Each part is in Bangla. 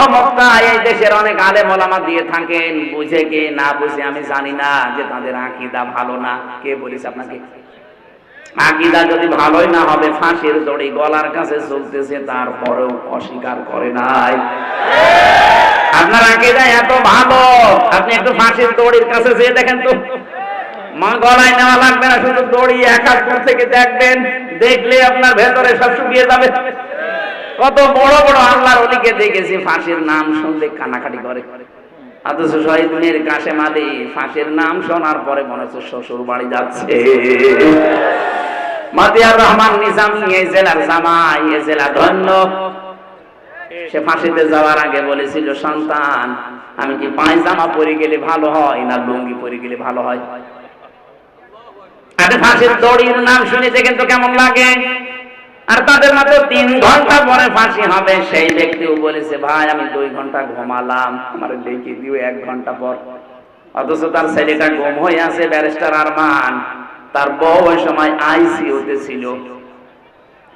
তহমতটা এই দেশের অনেক আলেম ওলামা দিয়ে থাকেন, বুঝে কে না বুঝে আমি জানি না, যে তাদের আকীদা ভালো না। কে বলিস আপনাকে? আকীদা যদি ভালোই না হবে, ফাঁসির দড়ি গলার কাছে চলতেছে তারপরেও অস্বীকার করে নাই। আপনার আকীদা এত ভালো, আপনি একটু ফাঁসির দড়ির কাছে যেয়ে দেখেন তো, মা গলায় নেওয়া লাগবে না, শুধু দড়ি এক হাত দূর থেকে দেখবেন, দেখলে আপনার ভেতরে সব শুকিয়ে যাবে। কত বড় বড় আল্লাহর ওলিকে দেখেছি ফাঁসির নাম শুনলে কান্নাকাটি করে, অথচ শহীদ মীর কাশেম আলী ফাঁসির নাম শোনার পরে মনে হচ্ছে শ্বশুর বাড়ি যাচ্ছে। মতিয়ার রহমান নিজামী এই জেলার জামাই, এই জেলা ধন্য, সে ফাঁসিতে যাওয়ার আগে বলেছিল, সন্তান আমি কি পায়জামা পরে গেলে ভালো হয় না লুঙ্গি পরে গেলে ভালো হয়? আরে ফাঁসির দড়ির নাম শুনেছে কিন্তু কেমন লাগে, আর তাদের মাত্র 3 ঘন্টা পরে ফাঁসি হবে। সেই ব্যক্তিও বলেছে, ভাই আমি 2 ঘন্টা ঘুমালাম, আমার ডেকে দিও 1 ঘন্টা পর। অথচ তার ছেলেটা গুম হয়ে আছে, ব্যারিস্টার আরমান, তার বউ ওই সময় আইসিইউতে ছিল।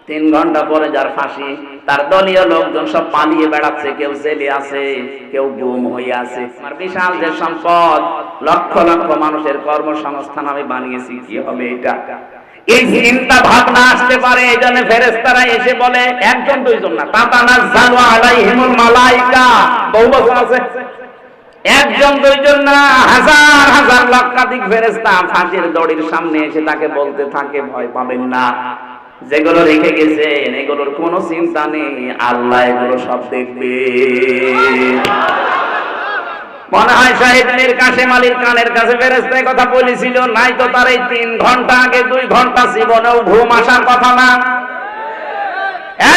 3 ঘন্টা পরে যার ফাঁসি, তার দলীয় লোকজন সব পালিয়ে বেড়াচ্ছে, কেউ জেলে আছে, কেউ গুম হয়ে আছে। আমার বিশাল যে সম্পদ, লক্ষ লক্ষ মানুষের কর্মসংস্থান আমি বানিয়েছি, কি হবে এটা? এই চিন্তা ভাবনা আসতে পারে, এই জন্য ফেরেশতারা এসে বলে, 1 2 জন না, তাতানাজ্জালু আলাইহিমুল মালাইকা, বহু বচন আছে, 1 2 জন না, হাজার হাজার লক্ষাধিক ফেরেশতা ফাঁসির দড়ির সামনে এসে তাকে বলতে থাকে, ভয় পাবেন না, যেগুলো রেখে গেছেন এগুলোর কোনো চিন্তা নেই, আল্লাহ এগুলো সব দেখবে। মনে হয় শহীদ মীর কাশেম আলীর কানের কাছে ফেরেশতা কথা বলেছিল, নাই তো তার এই 3 ঘন্টা আগে 2 ঘন্টা জীবনেও ঘুম আসার কথা না।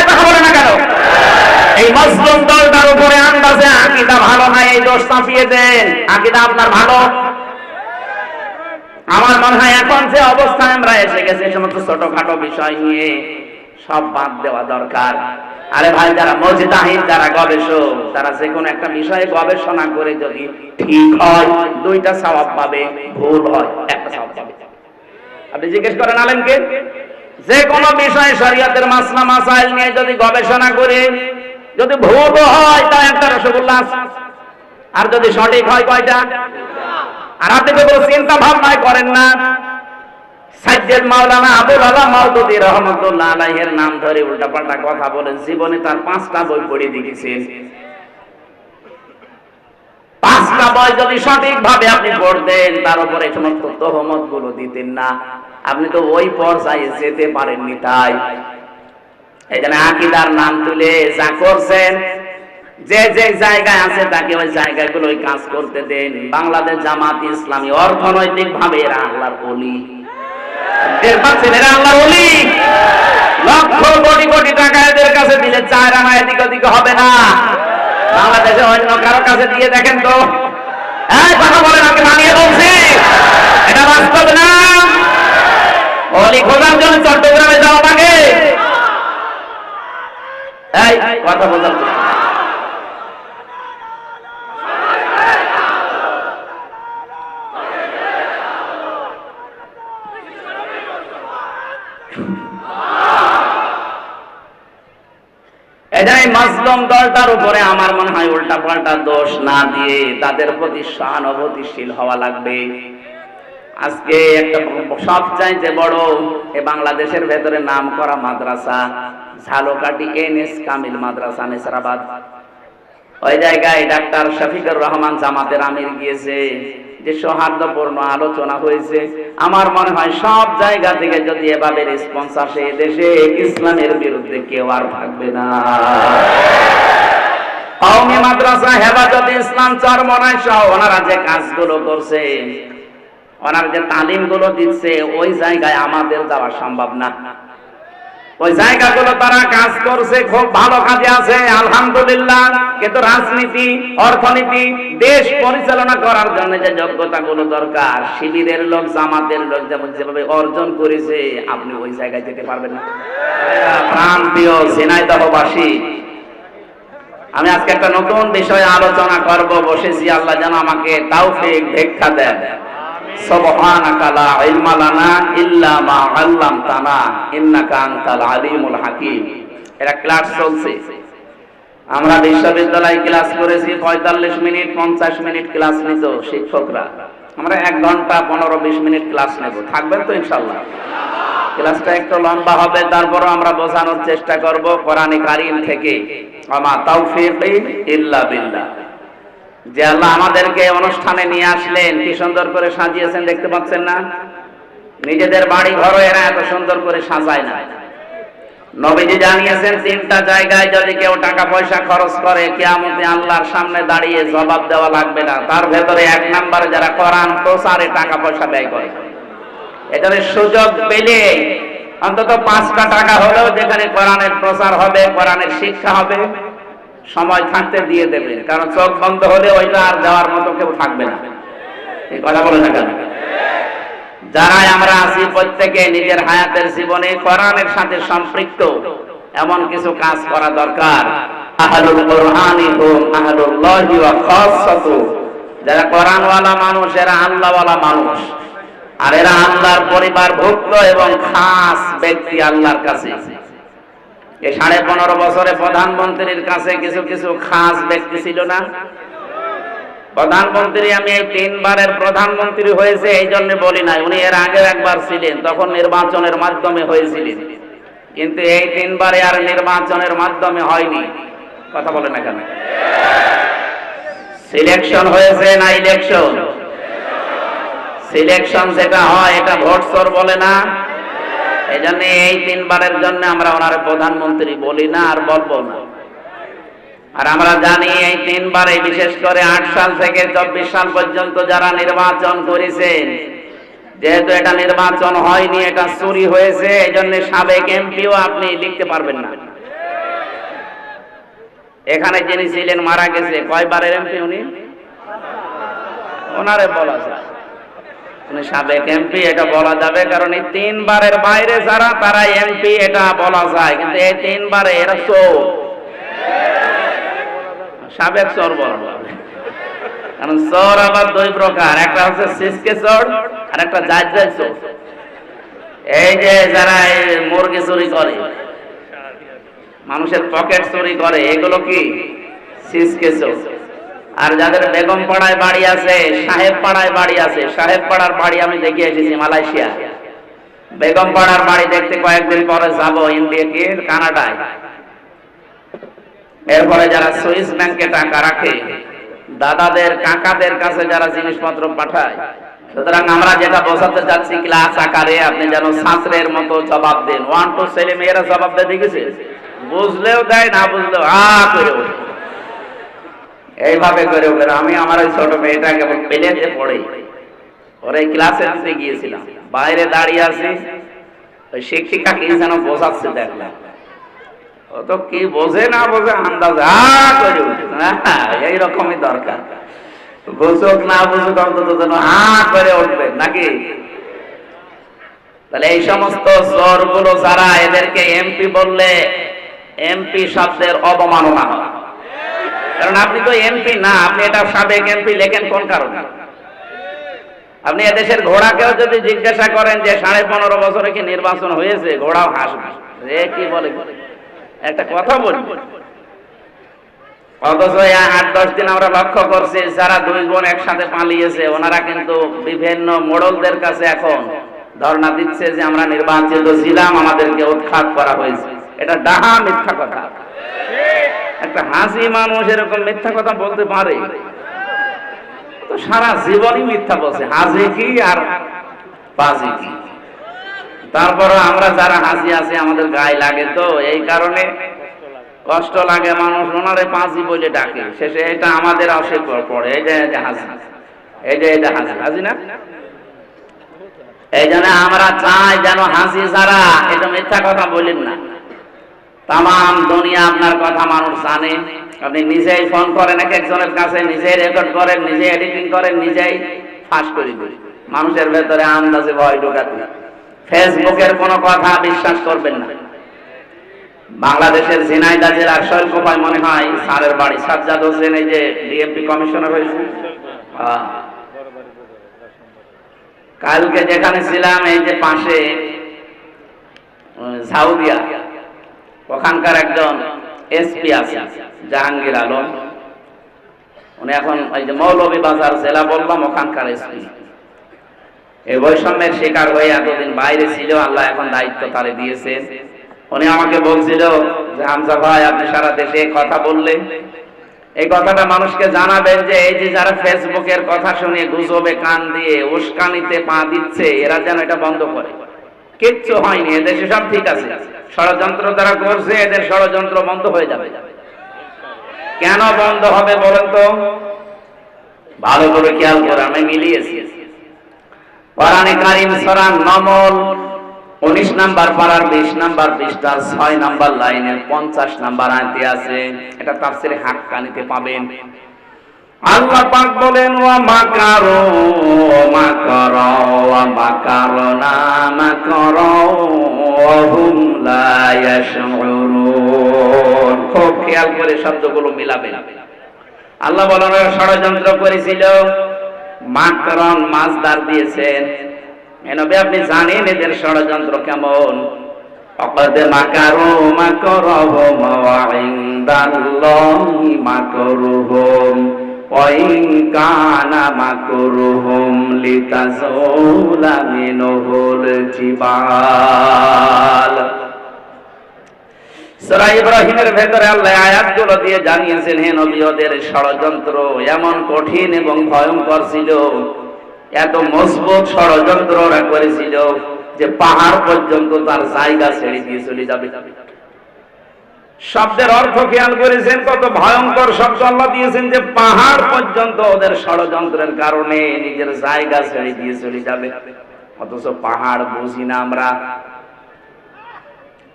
কথা বলে না কেন? এই মুসলিম দলটার উপরে আন্দাজে আকীদা ভালো না, এই দোষ চাপিয়ে দেন। আকীদা আপনার ভালো, আমার মনে হয় এখন যে অবস্থায় আমরা এসে গেছি, সমস্ত ছোটখাটো বিষয় নিয়ে সব বাদ দেওয়া দরকার। আরে ভাই, যারা মুজতাহিদ, যারা গবেষক, তারা যে কোনো একটা বিষয়ে গবেষণা করে যদি ঠিক হয় 2টা সওয়াব পাবে, ভুল হয় 1টা সওয়াব পাবে। আপনি জিজ্ঞেস করেন আলেমকে, যে কোনো বিষয়ে শরীয়তের মাসলা মাসাইল নিয়ে যদি গবেষণা করে যদি ভুল হয়, তা 1টা রসগোল্লা, আর যদি সঠিক হয় কয়টা? আর আপনি তো কোনো চিন্তা ভাবনাই করেন না। সাইয়েদ মাওলানা আবুল আলা মাওদুদী রহমাতুল্লাহ আলাইহির নাম ধরে উল্টাপাল্টা কথা বলেন, জীবনে তার 5টা বই পড়ে দেখেছেন। 5টা বই যদি সঠিকভাবে আপনি পড়তেন, তার উপরে সমস্ত তহমত গুলো দিতেন না, আপনি তো ওই পর্যায়ে যেতে পারেননি। তাই এখানে আকীদার নাম তুলে যা করছেন, যে যে জায়গায় আছে তাকে ওই জায়গাগুলোই কাজ করতে দেন। বাংলাদেশ জামাত ইসলামী অর্থনৈতিক ভাবে এরা আল্লাহর ওলি, এরা আল্লাহর ওলি। লক্ষ কোটি কোটি টাকা এদের কাছে দিলে 4 আনা এদিক ওদিক হবে না। বাংলাদেশে অন্য কারো কাছে দিয়ে দেখেন তো, কথা বলেন, আমাকে মানিয়ে বলছি, এটা বাস্তব না। ওলি খোঁজার জন্য চট্টগ্রামে যাওয়া লাগে, এই কথা বোঝার জন্য। এটাই মাজলুম দলটার উপরে আমার মনে হয় উল্টা পাল্টা দোষ না দিয়ে তাদের প্রতি সহানুভূতিশীল হওয়া লাগবে। আজকে একটা সবচাইতে বড় এ বাংলাদেশের ভেতরে নাম করা মাদ্রাসা ঝালকাঠি এনএস কামিল মাদ্রাসা নেসরাবাদ, ওই জায়গায় ডাক্তার শফিকুর রহমান জামাতের আমির গিয়েছে, যে সৌহার্দ্যপূর্ণ আলোচনা হয়েছে। আমার মনে হয় সব জায়গা থেকে যদি এভাবে রেসপন্স আসে, দেশে ইসলামের বিরুদ্ধে কেউ আর থাকবে না। কওমি মাদ্রাসা হেফাজতে ইসলাম চরমনায় সহ ওনারা যে কাজগুলো করছে, ওনারা যে তালিম গুলো দিচ্ছে, ওই জায়গায় আমাদের যাওয়া সম্ভব না। ওই জায়গাগুলো তারা কাজ করছে, খুব ভালো কাজে আছে আলহামদুলিল্লাহ, কিন্তু রাজনীতি, অর্থনীতি, দেশ পরিচালনা করার জন্য যে যোগ্যতা গুলো দরকার, শিবিরের লোক, জামাতের লোক যেমন যেভাবে অর্জন করেছে, আপনি ওই জায়গায় যেতে পারবেন না। প্রান্তীয় ঝিনাইদহবাসী, আমি আজকে একটা নতুন বিষয়ে আলোচনা করব বসেছি, আল্লাহ যেন আমাকে তাওফিক ভিক্ষা দেন। সুবহানাকা লা ইলমা লানা ইল্লা মা আল্লামতানা ইন্নাকা আনতাল আলিমুল হাকীম। এটা ক্লাস চলছে। আমরা বিশ্ববিদ্যালয়ে ক্লাস করেছি 45 মিনিট 50 মিনিট ক্লাস নিত শিক্ষকরা, আমরা 1 ঘন্টা 15-20 মিনিট ক্লাস নেব। থাকবেন তো ইনশাআল্লাহ? ক্লাসটা একটু লম্বা হবে, তারপরও আমরা বোঝানোর চেষ্টা করব কোরআনে কারীম থেকে। আমা তাওফীকি ইল্লা বিল্লাহ। যে আল্লাহ আমাদেরকে অনুষ্ঠানে নিয়ে আসলেন, কি সুন্দর করে সাজিয়েছেন দেখতে পাচ্ছেন না? নিজেদের বাড়ি ঘরও এরা এত সুন্দর করে সাজায় না। নবীজি জানিয়েছেন 3টা জায়গায় যদি কেউ টাকা পয়সা খরচ করে কিয়ামতে আল্লাহর সামনে দাঁড়িয়ে জবাব দেওয়া লাগবে না। তার ভেতরে 1 নম্বরে যারা কোরআন প্রচারে টাকা পয়সা ব্যয় করে। এটার সুযোগ পেলে অন্তত 5টা টাকা হলেও যেখানে কোরআনের প্রচার হবে, কোরআনের শিক্ষা হবে, সময় থাকতে দিয়ে দেবেন। কারণ চোখ বন্ধ হলে ওইটা আর দেওয়ার মতো কেউ থাকবে না। এই কথা বলে না কেন? যারা আমরা আছি প্রত্যেকে নিজের হায়াতের জীবনে কোরআনের সাথে সম্পৃক্ত এমন কিছু কাজ করা দরকার। আহলুল কোরআনি হুম আহলুল্লাহি ওয়া খাসসাতু। যারা কোরআনওয়ালা মানুষ এরা আল্লাহওয়ালা মানুষ, আর এরা আল্লাহর পরিবারভুক্ত এবং খাস ব্যক্তি আল্লাহর কাছে। এই 15.5 বছরে প্রধানমন্ত্রীর কাছে কিছু কিছু খাস ব্যক্তি ছিল না? প্রধানমন্ত্রী, আমি এই 3 বারের প্রধানমন্ত্রী হয়েছে এই জন্য বলি নাই, উনি এর আগে একবার ছিলেন, তখন নির্বাচনের মাধ্যমে হয়েছিলেন। কিন্তু এই 3 বারে আর নির্বাচনের মাধ্যমে হয়নি। কথা বলে না কেন? সিলেকশন হয়েছে না ইলেকশন? সিলেকশন যেটা হয় এটা ভোট চোর বলে না? এই জন্য এই 3 বারের জন্য আমরা ওনার প্রধানমন্ত্রী বলি না আর বলবো না। আর আমরা জানি এই 3 বারে বিশেষ করে 8 সাল থেকে 24 সাল পর্যন্ত যারা নির্বাচন করেছেন, যেহেতু এটা নির্বাচন হয়নি, এটা চুরি হয়েছে, এই জন্য সাবেক এমপিও আপনি লিখতে পারবেন না। এখানে যিনি ছিলেন মারা গেছে, কয়বারের এমপি উনি? ওনারে বলা যায় উনি সাবেক এমপি, এটা বলা যাবে। কারণ এই 3 বারের বাইরে যারা তারা এমপি, এটা বলা যায়। কিন্তু এই 3 বারে এরা চোর, সাবেক চোর বলা যাবে। কারণ চোর আবার 2 প্রকার, একটা হচ্ছে সিসকে চোর আর একটা জাজ চোর। এই যে যারা মুরগি চুরি করে, মানুষের পকেট চুরি করে, এগুলো কি সিসকে চোর। আর যাদের বেগম পাড়ায় বাড়ি আছে, সাহেব পাড়ায় বাড়ি আছে, সাহেব পাড়ার বাড়ি আমি দেখে এসেছি মালয়েশিয়া। বেগম পাড়ার বাড়ি দেখতে কয়েকদিন পরে যাব ইন্ডিয়া কি কানাডায়। এরপরে যারা সুইস ব্যাংকে টাকা রাখে, দাদাদের কাকাদের কাছে যারা জিনিসপত্র পাঠায়। সুতরাং আমরা যেটা বোঝাতে চাচ্ছি ক্লাস আকারে আপনি যেন ছাত্রের মতো জবাব দেন। 1 2 ছেলে মেয়েরা জবাব দেয় দেখেছে, বুঝলেও দেয় না বুঝলেও করে ওঠে, এইভাবে করে ওঠে। আমি আমার ওই ছোট মেয়েটাকে পেলেতে পড়ে ওরে ক্লাসে দিতে গিয়েছিলাম, বাইরে দাঁড়িয়ে আছি, ওই শিক্ষিকা কি যেন বোঝাচ্ছে দেখলাম। ও তো কি বোঝে না বোঝে আন্দাজ করে উঠে। এইরকমই দরকার, বুঝুক না বুঝুক অন্তত যেন করে উঠবে নাকি। তাহলে এই সমস্ত চোর গুলো যারা, এদেরকে এমপি বললে এমপি শব্দের অবমাননা হয়। কারণ আপনি তো এমপি না, আপনি এটা সাবেক এমপি লেখেন কোন কারণে? আপনি এদেশের ঘোড়াকেও যদি জিজ্ঞাসা করেন যে 15.5 বছরে কি নির্বাচন হয়েছে, ঘোড়াও হাসবে, কি বলে একটা কথা বলি। অথচ 8-10 দিন আমরা লক্ষ্য করছি যারা 2 বোন একসাথে পালিয়েছে, ওনারা কিন্তু বিভিন্ন মোড়লদের কাছে এখন ধর্ণা দিচ্ছে যে আমরা নির্বাচিত ছিলাম, আমাদেরকে উৎখাত করা হয়েছে। এটা ডাহা মিথ্যা কথা। একটা হাসি মানুষ এরকম মিথ্যা কথা বলতে পারে? তো সারা জীবনই মিথ্যা বলছে, হাসি কি আর বাজি কি। তারপরে আমরা যারা হাসি আছি আমাদের গায়ে লাগে, তো এই কারণে কষ্ট লাগে। মানুষ ওনারে পাঁচি বলে ডাকে, শেষে এটা আমাদের অস্বীকার পড়ে। এই যে হাসি, এই যে এটা হাসি, হাসি না। এই জন্য আমরা চাই যেন হাসি যারা, এটা মিথ্যা কথা বলেন না। তাম দুনিয়া আপনার কথা মানুষ জানে। আপনি নিজেই ফোন করেন এক একজনের কাছে, নিজেই রেকর্ড করেন, নিজে এডিটিং করেন, নিজেই ফাঁস করে দিন। মানুষের ভেতরে আন্দাজে ভয় ঢোকাতে। ফেসবুকের কোনো কথা বিশ্বাস করবেন না। বাংলাদেশের ঝিনাইদহ জেলার শৈলকুপায় মনে হয় স্যারের বাড়ি, সাজ্জাদ হোসেন, এই যে ডিএমপি কমিশনার হয়েছে। কালকে যেখানে ছিলাম, এই যে পাশে ঝাউদিয়া, ওখানকার একজন এসপি আছে জাহাঙ্গীর আলম, উনি এখন ওই যে মৌলভীবাজার জেলা বললাম ওখানকার এসপি। এই বৈষম্যের শিকার হয়ে এতদিন বাইরে ছিল, আল্লাহ এখন দায়িত্ব তারে দিয়েছেন। উনি আমাকে বলছিল যে হামজা ভাই, আপনি সারা দেশে কথা বললেন, এই কথাটা মানুষকে জানাবেন যে এই যে যারা ফেসবুকের কথা শুনে গুজবে কান দিয়ে উস্কানিতে পা দিচ্ছে, এরা যেন এটা বন্ধ করে। কিচ্ছু হয়নি, এদেশে সব ঠিক আছে। ষড়যন্ত্র তারা করছে, এদের ষড়যন্ত্র বন্ধ হয়ে যাবে। কেন বন্ধ হবে বলেন তো? ভালো করে খেয়াল করে আমি মিলিয়েছি। কোরআনে কারীম সূরা নমল 19 নাম্বার পারার 20 নাম্বার পৃষ্ঠার 6 নাম্বার লাইনের 50 নাম্বার আয়াতে আছে। এটা তাফসীরে হাক্কানিতে পাবেন। আল্লাহ পাক বলেন, ওয়া মাকারু মাকারা ওয়া মাকারনা মাকারা ওয়া হুম লা ইয়াশউরুন। খুব খেয়াল করে শব্দগুলো মিলাবেন। আল্লাহ বলেন ষড়যন্ত্র করেছিল, মাকরন মাজদার দিয়েছেন। নবী আপনি জানেন এদের ষড়যন্ত্র কেমন। অকদ মাকারু মাকরহুম ওয়া ইনদাল্লাহি মাকরুহুম ওয়া ইন কানা মাকরুহুম লিতাযুলা মিনহুল জিবাল। সূরা ইব্রাহিমের ভেতরে আল্লাহ আয়াতগুলো দিয়ে জানিয়েছেন, হে নবী ওদের ষড়যন্ত্র এমন কঠিন এবং ভয়ঙ্কর ছিল, এত মজবুত ষড়যন্ত্র ওরা করেছিল যে পাহাড় পর্যন্ত তার জায়গা ছেড়ে দিয়ে চলে যাবে। শব্দের অর্থ খেয়াল করেছেন, কত ভয়ঙ্কর শব্দ আল্লাহ দিয়েছেন, যে পাহাড় পর্যন্ত ওদের ষড়যন্ত্রের কারণে নিজের জায়গা ছেড়ে দিয়ে চলে যাবে। অথচ পাহাড় বুঝি না আমরা।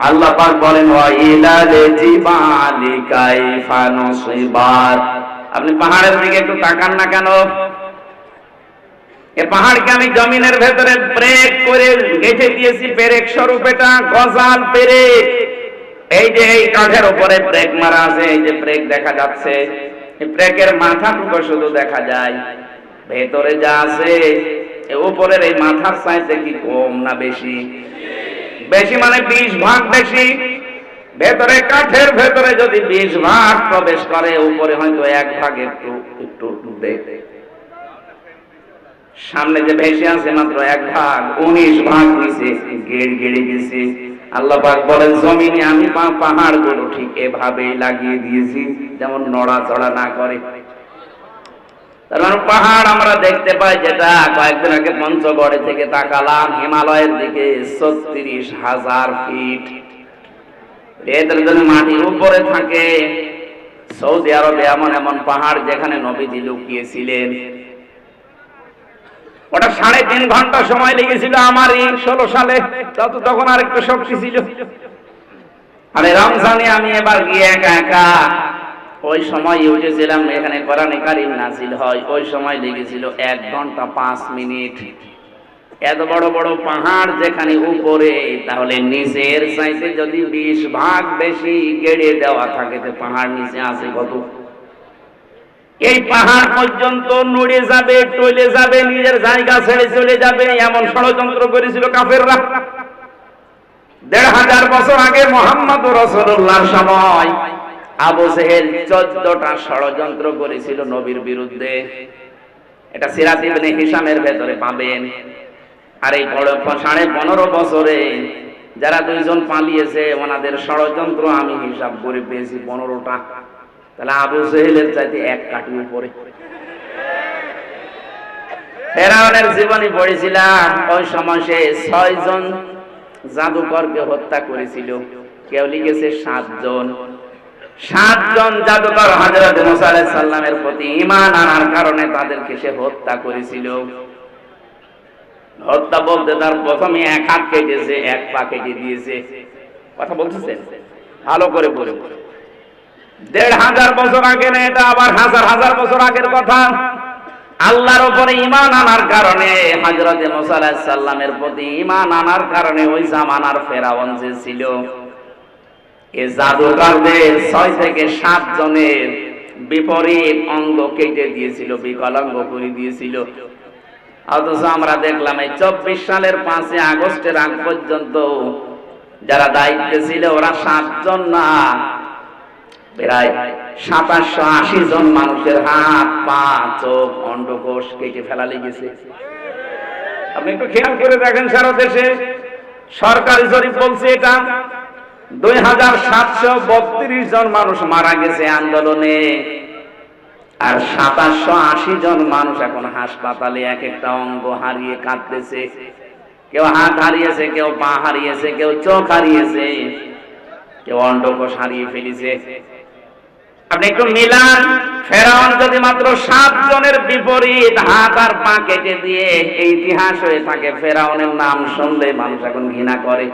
আল্লাহ পাক বলেন, ওয়া ইলাল জিবালি কাইফা নুসিবাত। আপনি পাহাড়ের দিকে একটু তাকান না কেন? এই পাহাড়কে আমি জমিনের ভেতরে ব্রেক করে গেঁথে দিয়েছি, পেরেক স্বরূপ। এটা গজাল পেরেক। এই যে এই কাঠের উপরে ব্রেক মারা আছে, এই যে ব্রেক দেখা যাচ্ছে, এই ব্রেকের মাথাটুকু শুধু দেখা যায়, ভেতরে যা আছে উপরের এই মাথার চাইতে কি কম না বেশি? বেশি মানে 20 ভাগ বেশি। ভেতরে কাঠের ভেতরে যদি 20 ভাগ প্রবেশ করে, উপরে হয়তো 1 ভাগ একটু একটু দেখে, সামনে যে ভেসে আছে মাত্র 1 ভাগ, 19 ভাগ নিচে গেড়ে গেছে। আল্লাহ পাক বলেন, জমিনে আমি পাহাড় গুলো ঠিক এভাবেই লাগিয়ে দিয়েছি যেমন নড়াচড়া না করে। তার মানে পাহাড় আমরা দেখতে পাই, যেটা কয়েকদিন আগে পঞ্চগড়ে থেকে তাকালাম হিমালয়ের দিকে, 36,000 ফিট। এদের জন্য মাটির উপরে থাকে। সৌদি আরবে এমন এমন পাহাড় যেখানে নবীজি লুকিয়েছিলেন, ওটা 3.5 ঘন্টা সময় লেগেছিল আমার 16 সালে। তখন আর একটু শক্তি ছিল। আরে রমজানে আমি এবার গিয়ে একা একা, ওই সময় উঠেছিলাম, এখানে কোরআনে কারীম নাযিল হয়, ওই সময় লেগেছিল 1 ঘন্টা 5 মিনিট। এত বড় বড় পাহাড় যেখানে উপরে, তাহলে নিচের চাইতে যদি 20 ভাগ বেশি গেড়ে দেওয়া থাকে, তো পাহাড় নিচে আছে কত? এই পাহাড় পর্যন্ত নড়ে যাবে, টলে যাবে, নিজের জায়গা ছেড়ে চলে যাবে, এমন ষড়যন্ত্র করেছিল কাফেররা। 1500 বছর আগে মুহাম্মদ রাসূলুল্লাহর সময় আবু জেহেল 14টা ষড়যন্ত্র করেছিল নবীর বিরুদ্ধে। এটা সিরাত ইবনে হিশামের ভেতরে পাবেন। আর এই 15.5 বছরে যারা 2 জন পালিয়েছে, ওনাদের ষড়যন্ত্র আমি হিসাব করে পেয়েছি 15টা। তাহলে আবু জেহেলের চাইতে 1 কাঠি উপরে। ফেরাউনের জীবনী পড়েছিলাম, ওই সময় সে 6 জন জাদুকরকে হত্যা করেছিল। কেউ লিখেছে 7 জন। 7 জন জাদুকর হযরত মুসা আলাইহিস সালামের প্রতি ঈমান আনার কারণে তাদেরকে সে হত্যা করেছিল। হত্যা বলতে তার প্রথমে 1 হাত কেটেছে, 1 পা কেটে দিয়েছে। কথা বলতেছেন? ভালো করে বলুন। 1500 বছর আগে না, এটা আবার হাজার হাজার বছর আগের কথা। আল্লাহর উপরে ঈমান আনার কারণে, হযরত মুসা আলাইহিস সালামের প্রতি ঈমান আনার কারণে ওই জামানার ফেরাউন যে ছিল, এই জাদুকরদের 6 থেকে 7 জনের বিপরীত অঙ্গ কেটে দিয়েছিল, বিকলাঙ্গ করে দিয়েছিল। অথচ আমরা দেখলাম এই 24 সালের 5 আগস্টের আগ পর্যন্ত যারা দায়িত্বে ছিল, ওরা 7 জন না, প্রায় 2780 জন মানুষের হাত, পা, চোখ, অন্ডকোষ কেটে ফেলা লেগেছে। আপনি একটু খেয়াল করে দেখেন, সারা দেশে সরকারি জরিপ বলছে এটা 2732 জন মানুষ মারা গেছে আন্দোলনে, আর 2780 জন মানুষ এখন হাসপাতালে এক একটা অঙ্গ হারিয়ে কাঁদতেছে। কেউ হাত হারিয়েছে, কেউ পা হারিয়েছে, কেউ চোখ হারিয়েছে, কেউ অন্ডকোষ হারিয়ে ফেলেছে। আপনি একটু মিলান, ফেরাউন যদি মাত্র 7 জনের বিপরীত হাত আর পা কেটে দিয়ে এই ইতিহাস হয়ে থাকে, ফেরাউনের নাম শুনলে মানুষ এখন ঘৃণা করে।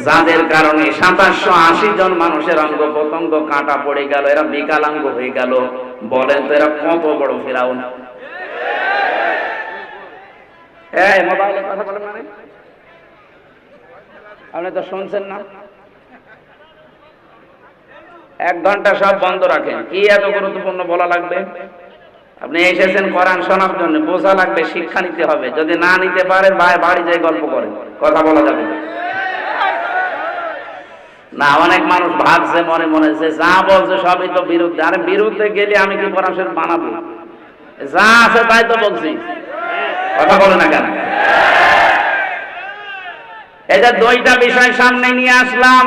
যাদের কারণে 2780 জন মানুষের অঙ্গ প্রত্যঙ্গ কাটা পড়ে গেল, এরা বিকলাঙ্গ হয়ে গেল, বলেন তো এরা কত বড় ফেরাউন? এই মোবাইলে কথা বলেন মানে আপনি তো শুনছেন না? 1 ঘন্টা সব বন্ধ রাখেন। কি এত গুরুত্বপূর্ণ বলা লাগবে? আপনি এসেছেন কোরআন শোনার জন্য, বোঝা লাগবে, শিক্ষা নিতে হবে। যদি না নিতে পারেন ভাই বাড়ি যাই গল্প করেন, কথা বলা যাবে না। অনেক মানুষ ভাবছে মনে মনে যে যা বলছে সবই তো বিরুদ্ধে। আরে বিরুদ্ধে গেলে আমি কি কোরআন শরীফ বানাবো? যা আছে তাই তো বলছি, কথা বলে না কেন? এই যে 2টা বিষয় সামনে নিয়ে আসলাম।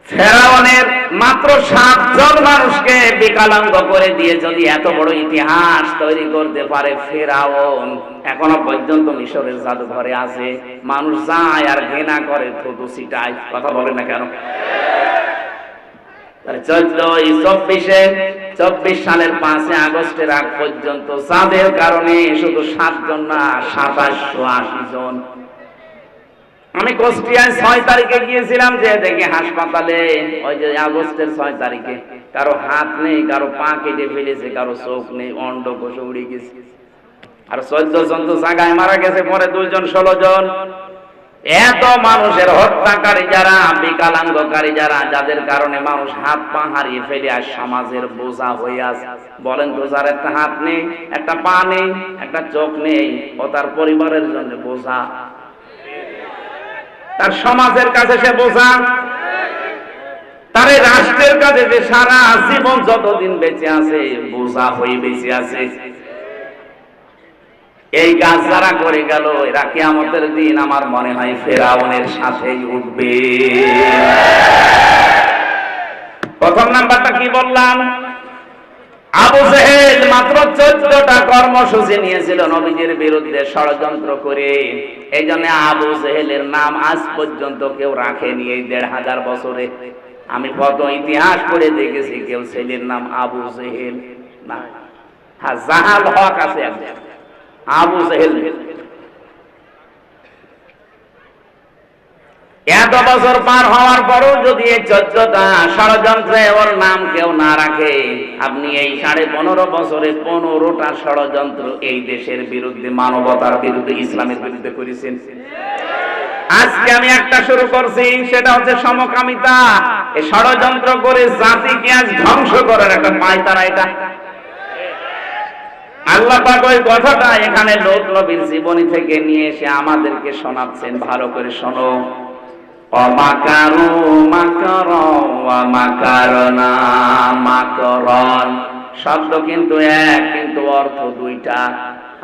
ফেরাউনের মাত্র 7 জন মানুষকে বিকলাঙ্গ করে দিয়ে যদি এত বড় ইতিহাস তৈরি করতে পারে ফেরাউন, এখনো পর্যন্ত মিশরের জাদুঘরে আছে। মানুষ যায় আর ঘৃণা করে, থুতু ছিটায়, কথা বলে না কেন? 24 সালের 5 আগস্টের আগ পর্যন্ত যাদের কারণে শুধু 7 জন না, 2780 জন। আমি কুষ্টিয়ায় 6 তারিখে গিয়েছিলাম, যে দেখি হাসপাতালে ওই যে আগস্টের 6 তারিখে কারো হাত নেই, কারো পা কেটে ফেলেছে, কারো চোখ নেই, অন্ডকোষ উড়ে গেছে। আর 14 জন তো জায়গায় মারা গেছে, পরে 2 জন 16 জন। এত মানুষের হত্যাকারী যারা, বিকলাঙ্গকারী যারা, যাদের কারণে মানুষ হাত পা হারিয়ে ফেলে আর সমাজের বোঝা হয়ে আছে। বলেন তো, যার একটা হাত নেই, একটা পা নেই, একটা চোখ নেই, ও তার পরিবারের জন্য বোঝা, তার সমাজের কাছে সে বোঝা, তার এই রাষ্ট্রের কাছে যে সারা জীবন যতদিন বেঁচে আছে বোঝা হয়ে বেঁচে আছে। এই কাজ যারা করে গেল, এরা কিয়ামতের দিন আমার মনে হয় ফেরাউনের সাথেই উঠবে। প্রথম নাম্বারটা কি বললাম? আবু জেহেল মাত্র 14টা কর্মসূচি নিয়েছিল নবীজির বিরুদ্ধে ষড়যন্ত্র করে। এই জন্য আবু জেহেলের নাম আজ পর্যন্ত কেউ রাখেনি এই 1500 বছরে। আমি কত ইতিহাস পড়ে দেখেছি, কেউ ছেলের নাম আবু জেহেল না। হ্যাঁ, জাহাল হক আছে একজন, আবু জেহেল। এত বছর পার হওয়ার পরও যদি এই 14টা ষড়যন্ত্রে ওর নাম কেউ না রাখে, আপনি এই 15.5 বছরে 15টা ষড়যন্ত্র এই দেশের বিরুদ্ধে, মানবতার বিরুদ্ধে, ইসলামের বিরুদ্ধে করেছেন। আজকে আমি একটা শুরু করছি, সেটা হচ্ছে সমকামিতা। এই ষড়যন্ত্র করে জাতিকে আজ ধ্বংস করার একটা পায়তারা এটা। আল্লাহ পাক ওই কথাটা এখানে লোক নবীর জীবনী থেকে নিয়ে এসে আমাদেরকে শোনাচ্ছেন। ভালো করে শোনো। অমাকারু মাকার ওয়া মাকারনা মাকরন, শব্দ কিন্তু এক, কিন্তু অর্থ 2টা।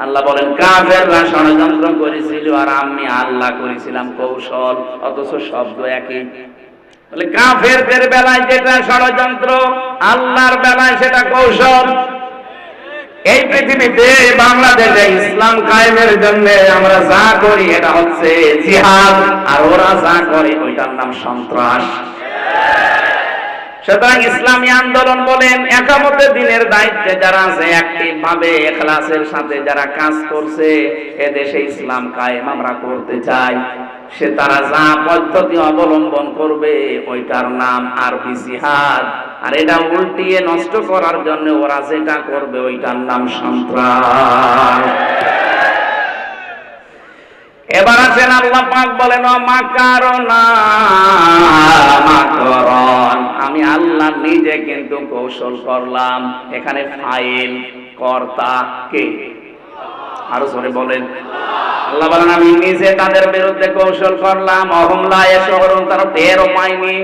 আল্লাহ বলেন কাফেররা ষড়যন্ত্র করেছিল আর আমি আল্লাহ করেছিলাম কৌশল, অথচ শব্দ একই। বলে কাফেরদের বেলায় যেটা ষড়যন্ত্র, আল্লাহর বেলায় সেটা কৌশল। এই পৃথিবীতে বাংলাদেশে ইসলাম কায়েমের জন্য আমরা যা করি এটা হচ্ছে জিহাদ, আর ওরা যা করে ওইটার নাম সন্ত্রাস। সুতরাং ইসলামী আন্দোলন বলেন, একামতের দিনের দায়িত্বে যারা আছে, অ্যাক্টিভ ভাবে ইখলাসের সাথে যারা কাজ করছে, এদেশে ইসলাম কায়েম আমরা করতে চাই, সে তারা যা পদ্ধতি অবলম্বন করবে ওইটার নাম আরবি জিহাদ, আর এটা উল্টিয়ে নষ্ট করার জন্য ওরা যেটা করবে ওইটার নাম সন্ত্রাস। এবার আছেন আল্লাহ পাক বলেন মাকারনা মাকরন, আমি আল্লাহ নিজে কিন্তু কৌশল করলাম। এখানে ফাইল কর্তা কে? আরো জোরে বলেন। আল্লাহ বলেন আমি নিজে তাদের বিরুদ্ধে কৌশল করলাম। অহম লা ইয়াশউরুন, তারা টেরও পায়নি।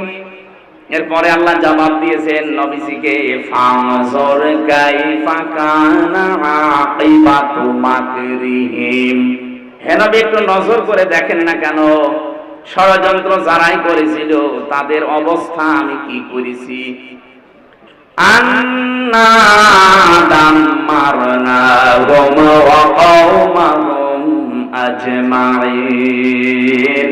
এরপরে আল্লাহ জবাব দিয়েছেন নবীজিকে, ফানজুর কাইফা কানা আকিবাতু মাকরিহিম। হে নবী, একটু নজর করে দেখেন না কেন ষড়যন্ত্র যারাই করেছিল তাদের অবস্থা আমি কি করেছি। আন্না দাম্মারনাহুম ওয়া কওমাহুম আজমাইন।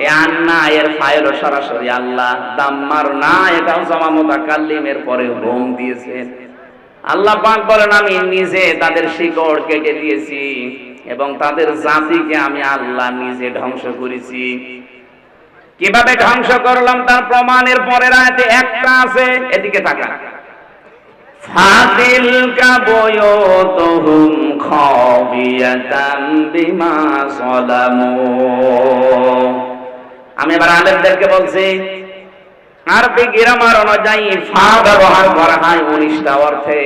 এই আন্না এর ফাইল সরাসরি আল্লাহ, দাম্মারনা এটাও জামা মুতাকাল্লিমের পরে হুম দিয়েছেন। আল্লাহ পাক বলেন আমি নিজে তাদের শিকড় কেটে দিয়েছি এবং তাদের জাতিকে আমি আল্লাহ নিজে ধ্বংস করেছি। কিভাবে ধ্বংস করলাম তার প্রমাণের পরের আয়াতে একটা আছে, এদিকে তাকান। ফাতিলকা বুয়ুতুহুম খাবিয়াতাম বিমা যালামু। আমি এবার আলেমদেরকে বলছি, আরবি গ্রামার অনুযায়ী ফা ব্যবহার করা হয় 19টা অর্থে।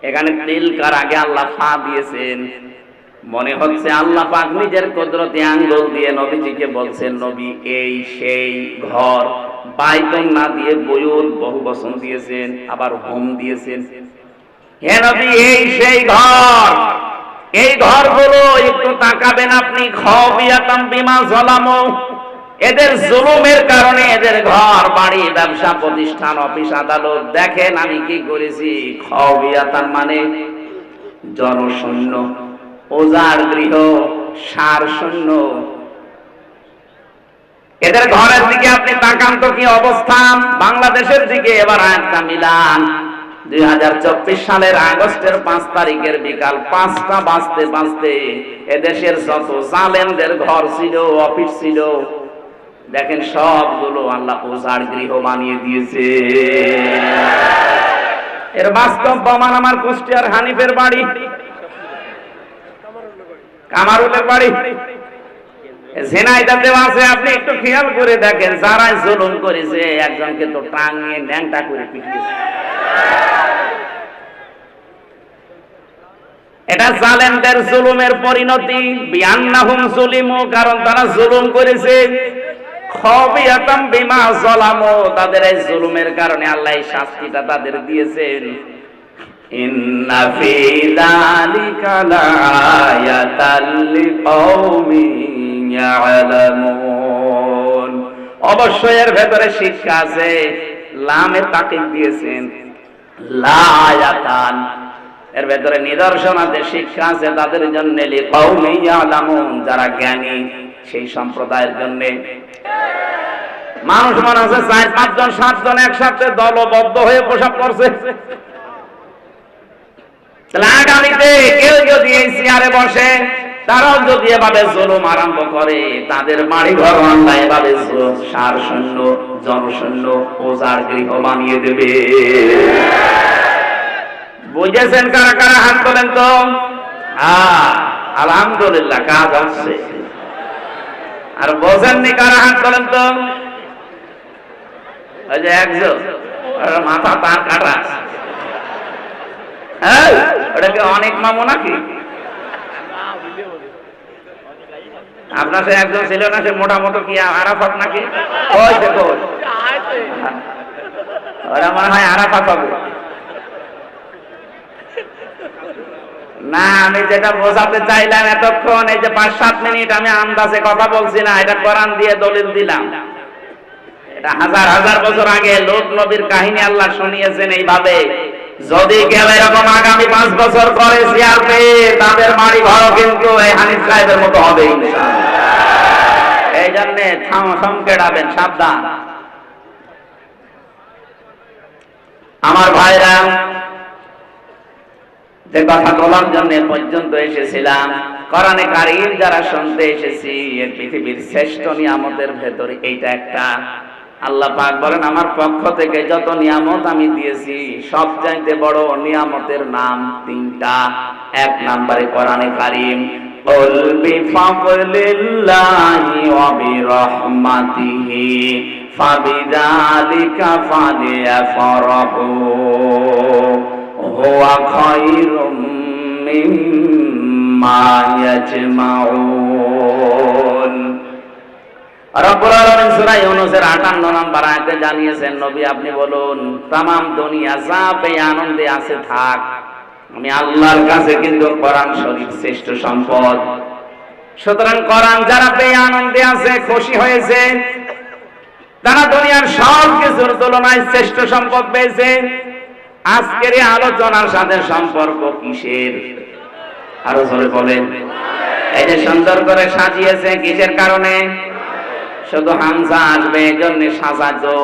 এখানে তিলকার আগে আল্লাহ ফা দিয়েছেন। মনে হচ্ছে আল্লাহ পাক নিজের কুদরতি আঙ্গুল দিয়ে নবীজিকে বলছেন, নবী এই সেই ঘর। বাইতুন না দিয়ে বুয়ুত বহু বচন দিয়েছেন, আবার হুম দিয়েছেন। হে নবী এই সেই ঘর, এই ঘরগুলো একটু তাকাবেন আপনি। খাবিয়াতাম বিমা যালামু, এদের জুলুমের কারণে এদের ঘর বাড়ি ব্যবসা প্রতিষ্ঠান অফিস আদালত দেখেন আমি কি করেছি। খাবিয়াতাম মানে জনশূন্য, ওজার গৃহ, সার শূন্য। এদের ঘরের দিকে আপনি তাকান তো কি অবস্থা। বাংলাদেশের দিকে এবার আয়াতটা মিলান। 2024 সালের আগস্টের 5 তারিখের বিকাল 5টা বাজতে বাজতে এদেশের যত জালেমদের ঘর ছিল, অফিস ছিল, দেখেন সবগুলো আল্লাহ ওজার গৃহ বানিয়ে দিয়েছে। এর বাস্তব প্রমাণ আমার কুষ্টিয়ার হানিফের বাড়ি, কামারুলের বাড়ি, ঝিনাইদহে আছে। আপনি একটু খেয়াল করে দেখেন, যারা জুলুম করেছে একজনকে তো টাঙিয়ে ন্যাংটা করে পিটিয়েছে। এটা জালেমদের জুলুমের পরিণতি। বিআন্নাহুম যুলিমু, কারণ তারা জুলুম করেছে। খাবিয়াতাম বিমা যালামু, তাদের এই জুলুমের কারণে আল্লাহ এই শাস্তিটা তাদের দিয়েছেন। ইন্না ফি যালিকা লাআয়াতাল লিকাওমিন ইয়ালামুন। অবশ্যই এর ভেতরে শিক্ষা আছে। লামে তাকিদ দিয়েছেন, লাআয়াতান, এর ভেতরে নিদর্শন আছে, শিক্ষা আছে তাদের জন্য। লিকাওমিন ইয়ালামুন, যারা জ্ঞানী সেই সম্প্রদায়ের জন্য। মানুষ মনে আছে 4-5 জন 7 জন একসাথে দলবদ্ধ হয়ে প্রসাব করছে। আগামীতে কেউ যদি এই চেয়ারে বসে, তারাও যদি এভাবে জুলুম আরম্ভ করে, তাদের বাড়ি ঘর আল্লাহ এভাবে সার শূন্য, জনশূন্য, ওজার গৃহ বানিয়ে দেবে। বুঝেছেন কারা কারা? হাত তোলেন তো। আলহামদুলিল্লাহ, কাজ হচ্ছে। আর বোঝেননি কারা? হাত তোলেন তো। ওই যে একজন মাথা তার কাটা, ওটাকে অনেক মামু নাকি? আপনার সে একজন ছিল না, সে মোটামুটি কি আরাফাত নাকি? ওই দেখো, ওরা মনে হয় আরাফাত হবে না। আমি যেটা বোঝাতে চাইলাম এতক্ষণ, এই যে 5-7 মিনিট আমি আন্দাজে কথা বলছি না, এটা কোরআন দিয়ে দলিল দিলাম। এটা হাজার হাজার বছর আগে লোক নবীর কাহিনী আল্লাহ শুনিয়েছেন এইভাবে। যদি কেউ এরকম আগামী 5 বছর পরে চেয়ার পেয়ে, তাদের বাড়ি ঘর কিন্তু এই হানিফ সাহেবের মতো হবে ইনশাআল্লাহ। এই জন্য সংকেটাবেন, সাবধান। আমার ভাইরা, যে কথা বলার জন্য পর্যন্ত এসেছিলাম, কোরআনে কারীম যারা শুনতে এসেছি, এই পৃথিবীর শ্রেষ্ঠ নিয়ামতের ভেতরে এইটা একটা। আল্লাহ পাক বলেন আমার পক্ষ থেকে যত নিয়ামত আমি দিয়েছি, সবচাইতে বড় নিয়ামতের নাম 3টা। 1 নম্বরে কোরআনে কারীম, কুল বিফাদলিল্লাহি ওয়া বিরহমাতিহি ফাবিযালিকা ফালিয়াফরাহু হুয়া খায়রুম মিম্মা ইয়াজমাউন। রব্বুল আলামিন সূরা ইউনূসের 58 নম্বর আয়াতে জানিয়েছেন, নবী আপনি বলুন তাম দুনিয়া যা পেয়ে আনন্দে আছে থাক, আমি আল্লাহর কাছে কিন্তু কোরআন শরীফ শ্রেষ্ঠ সম্পদ। সুতরাং কোরআন যারা পেয়ে আনন্দে আছে, খুশি হয়েছে, তারা দুনিয়ার সব কিছুর তুলনায় শ্রেষ্ঠ সম্পদ পেয়েছে। আজকের এই আলোচনার সাথে সম্পর্ক কিসের? আরো জোরে বলেন। এই যে সুন্দর করে সাজিয়েছে কিসের কারণে? শুধু হামজা আসবে এই জন্য সাজাতো।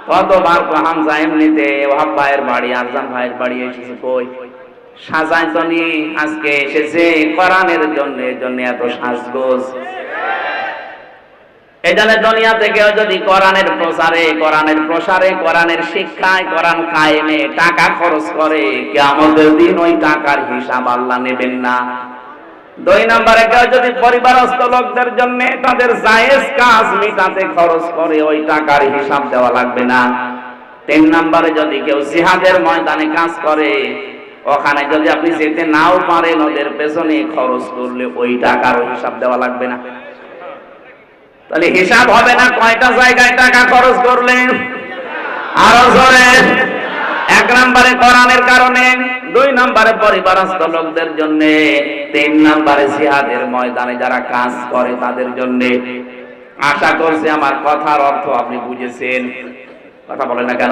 কতবার তো হামজা এমনিতে ওয়াহাব ভাইয়ের বাড়ি, আরজান ভাইয়ের বাড়ি এসেছে, কই সাজাইতো নি, আজকে এসেছে কোরআনের জন্য, এই জন্য এত সাজগোজ। এই জন্য দুনিয়া থেকে যদি কোরআনের প্রচারে, কোরআনের প্রসারে, কোরআনের শিক্ষায়, কোরআন কায়েমে টাকা খরচ করে, কিয়ামতের দিন ওই টাকার হিসাব আল্লাহ নেবেন না। দুই নম্বরে কেউ যদি পরিবারস্থ লোকদের জন্য তাদের জায়েজ কাজ মিটাতে খরচ করে, ওই টাকার হিসাব দেওয়া লাগবে না। তিন নম্বরে যদি কেউ জিহাদের ময়দানে কাজ করে, ওখানে যদি আপনি যেতে নাও পারেন, ওদের পেছনে খরচ করলে ওই টাকার হিসাব দেওয়া লাগবে না। তাহলে হিসাব হবে না কয়টা জায়গায় টাকা খরচ করলেন? আরো জোরে। এক নম্বরে কোরআনের কারণে, দুই নম্বরে পরিবারস্থ লোকদের জন্য, তিন নম্বরে জিহাদের ময়দানে যারা কাজ করে তাদের জন্য। আশা করছি আমার কথার অর্থ আপনি বুঝেছেন। কথা বলেন না কেন?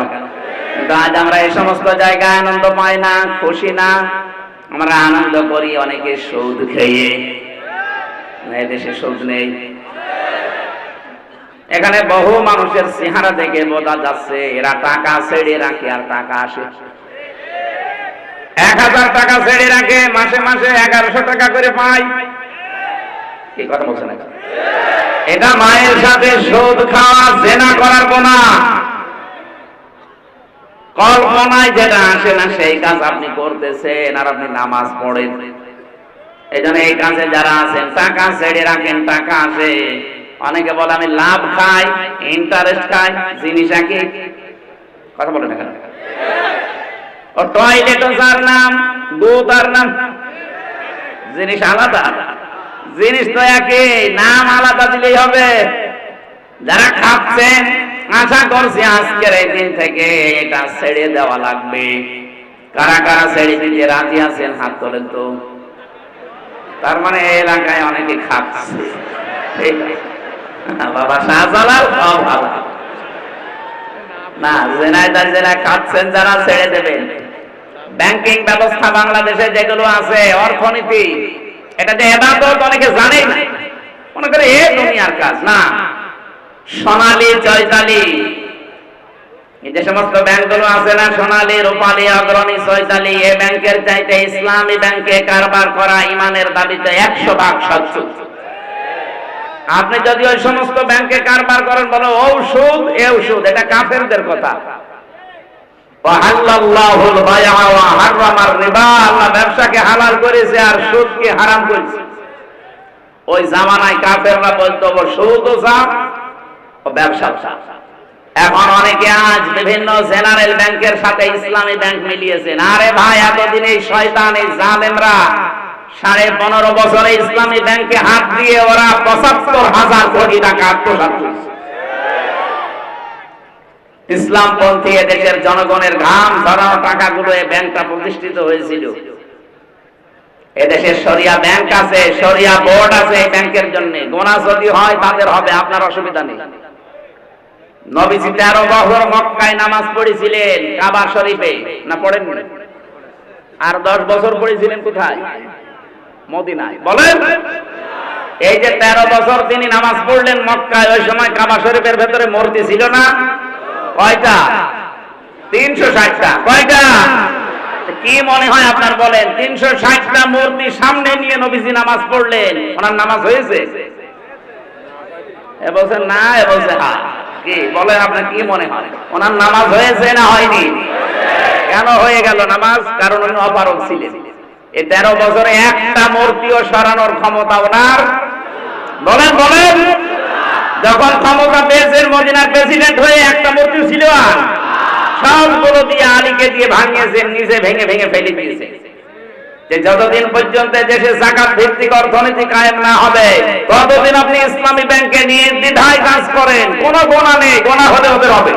কিন্তু আজ আমরা এই সমস্ত জায়গায় আনন্দ পাই না, খুশি না। আমরা আনন্দ করি অনেকে সুদ খেয়ে। এদেশে সুদ নেই। এখানে বহু মানুষের চেহারা থেকে বোঝা যাচ্ছে এরা টাকা ছেড়ে রাখে আর টাকা আসে। 1000 টাকা ছেড়ে রাখে, মাসে মাসে 1100 টাকা করে পায়। কি কথা বলছেন? এটা মায়ের সাথে সুদ খাওয়া, জেনা করার গোনা। কল্পনায় যেটা আসে না সেই কাজ আপনি করতেছেন, আর আপনি নামাজ পড়েন। এই জন্য এই কাজে যারা আছেন, টাকা ছেড়ে রাখেন, টাকা আসে। অনেকে বলে আমি লাভ খাই, ইন্টারেস্ট খাই, জিনিস একই। কথা বলে না কেন? ও টয়লেটও যার নাম, গো তার নাম, জিনিস আলাদা। জিনিস তো একই, নাম আলাদা দিলেই হবে। যারা খাচ্ছেন, আশা করছি আজকের এই দিন থেকে এটা ছেড়ে দেওয়া লাগবে। কারা কারা ছেড়ে দিতে রাজি আছেন হাত তোলেন তো। তার মানে এলাকায় অনেকে খাচ্ছে। ঠিক আছে বাবা শাহজালাল, ভালো না। জেনা খাচ্ছেন যারা, ছেড়ে দেবেন। ব্যাংকিং ব্যবস্থা বাংলাদেশে যেগুলো আছে, অর্থনীতি, এটা যে ইবাদত অনেকে জানে না, মনে করে এ দুনিয়ার কাজ না। সোনালী, চৈতালি, এই যে সমস্ত ব্যাংকগুলো আছে না, সোনালী, রূপালী, অগ্রণী, চৈতালি, এই ব্যাংকের চাইতে ইসলামী ব্যাংকে কারবার করা ইমানের দাবিতে 100 ভাগ সত্য। আপনি যদি ওই সমস্ত ব্যাংকে কারবার করেন, বলো ঔষধ এ ঔষধ, এটা কাফেরদের কথা। ওয়াহাল্লাল্লাহুল বাইআ ওয়া হারামার রিবা, আল্লাহ ব্যবসাকে হালাল করেছে আর সুদকে হারাম করেছে। ওই জামানায় কাফেররা বলতো সুদও সাফ ও ব্যবসাও সাফ। এখন অনেকে আজ বিভিন্ন জেনারেল ব্যাংকের সাথে ইসলামী ব্যাংক মিলিয়েছেন। আরে ভাই, এতদিন এই শয়তান, এই জালেমরা 15.5 বছরে ইসলামী ব্যাংকে হাত দিয়ে ওরা 75,000 কোটি টাকা আত্মসাৎ করেছে। ইসলামপন্থী দেশের জনগণের ঘাম ঝরানো টাকাগুলো এই ব্যাংকটা প্রতিষ্ঠিত হয়েছিল। এদেশের শরিয়া ব্যাংক আছে, শরিয়া বোর্ড আছে এই ব্যাংকের জন্য। গোনা যদি হয় তাদের হবে, আপনার অসুবিধা নেই। নবীজি 13 বছর মক্কায় নামাজ পড়েছিলেন, কাবা শরীফে, না পড়েন? আর 10 বছর পড়েছিলেন কোথায়? মদিনায়। বলেন, এই যে 13 বছর তিনি নামাজ পড়লেন মক্কায়, ওই সময় কাবা শরীফের ভেতরে মূর্তি ছিল না? কয়টা? 360টা। কয়টা? কি মনে হয় আপনার বলেন? 360টা মূর্তি সামনে নিয়ে নবীজি নামাজ পড়লেন, ওনার নামাজ হয়েছে? এ বলছেন না, এ বলছে হ্যাঁ। কি বলেন, আপনার কি মনে হয় ওনার নামাজ হয়েছে না হয়নি? কেন হয়ে গেল নামাজ? কারণ উনি অপারগ ছিলেন। এই 13 বছরে একটা মূর্তিও সরানোর ক্ষমতা ওনার। বলেন বলেন, যখন ক্ষমতা পেয়েছেন মদিনার প্রেসিডেন্ট হয়ে, একটা মূর্তি ছিল আর সবগুলো দিয়ে আলীকে দিয়ে ভাঙিয়েছেন, নিজে ভেঙে ভেঙে ফেলে দিয়েছেন। যে যতদিন পর্যন্ত দেশে যাকাত ভিত্তিক অর্থনীতি কায়েম না হবে, ততদিন আপনি ইসলামী ব্যাংকে নির্দ্বিধায় কাজ করেন, কোনো গোনা নেই, গোনা হলে ওদের হবে।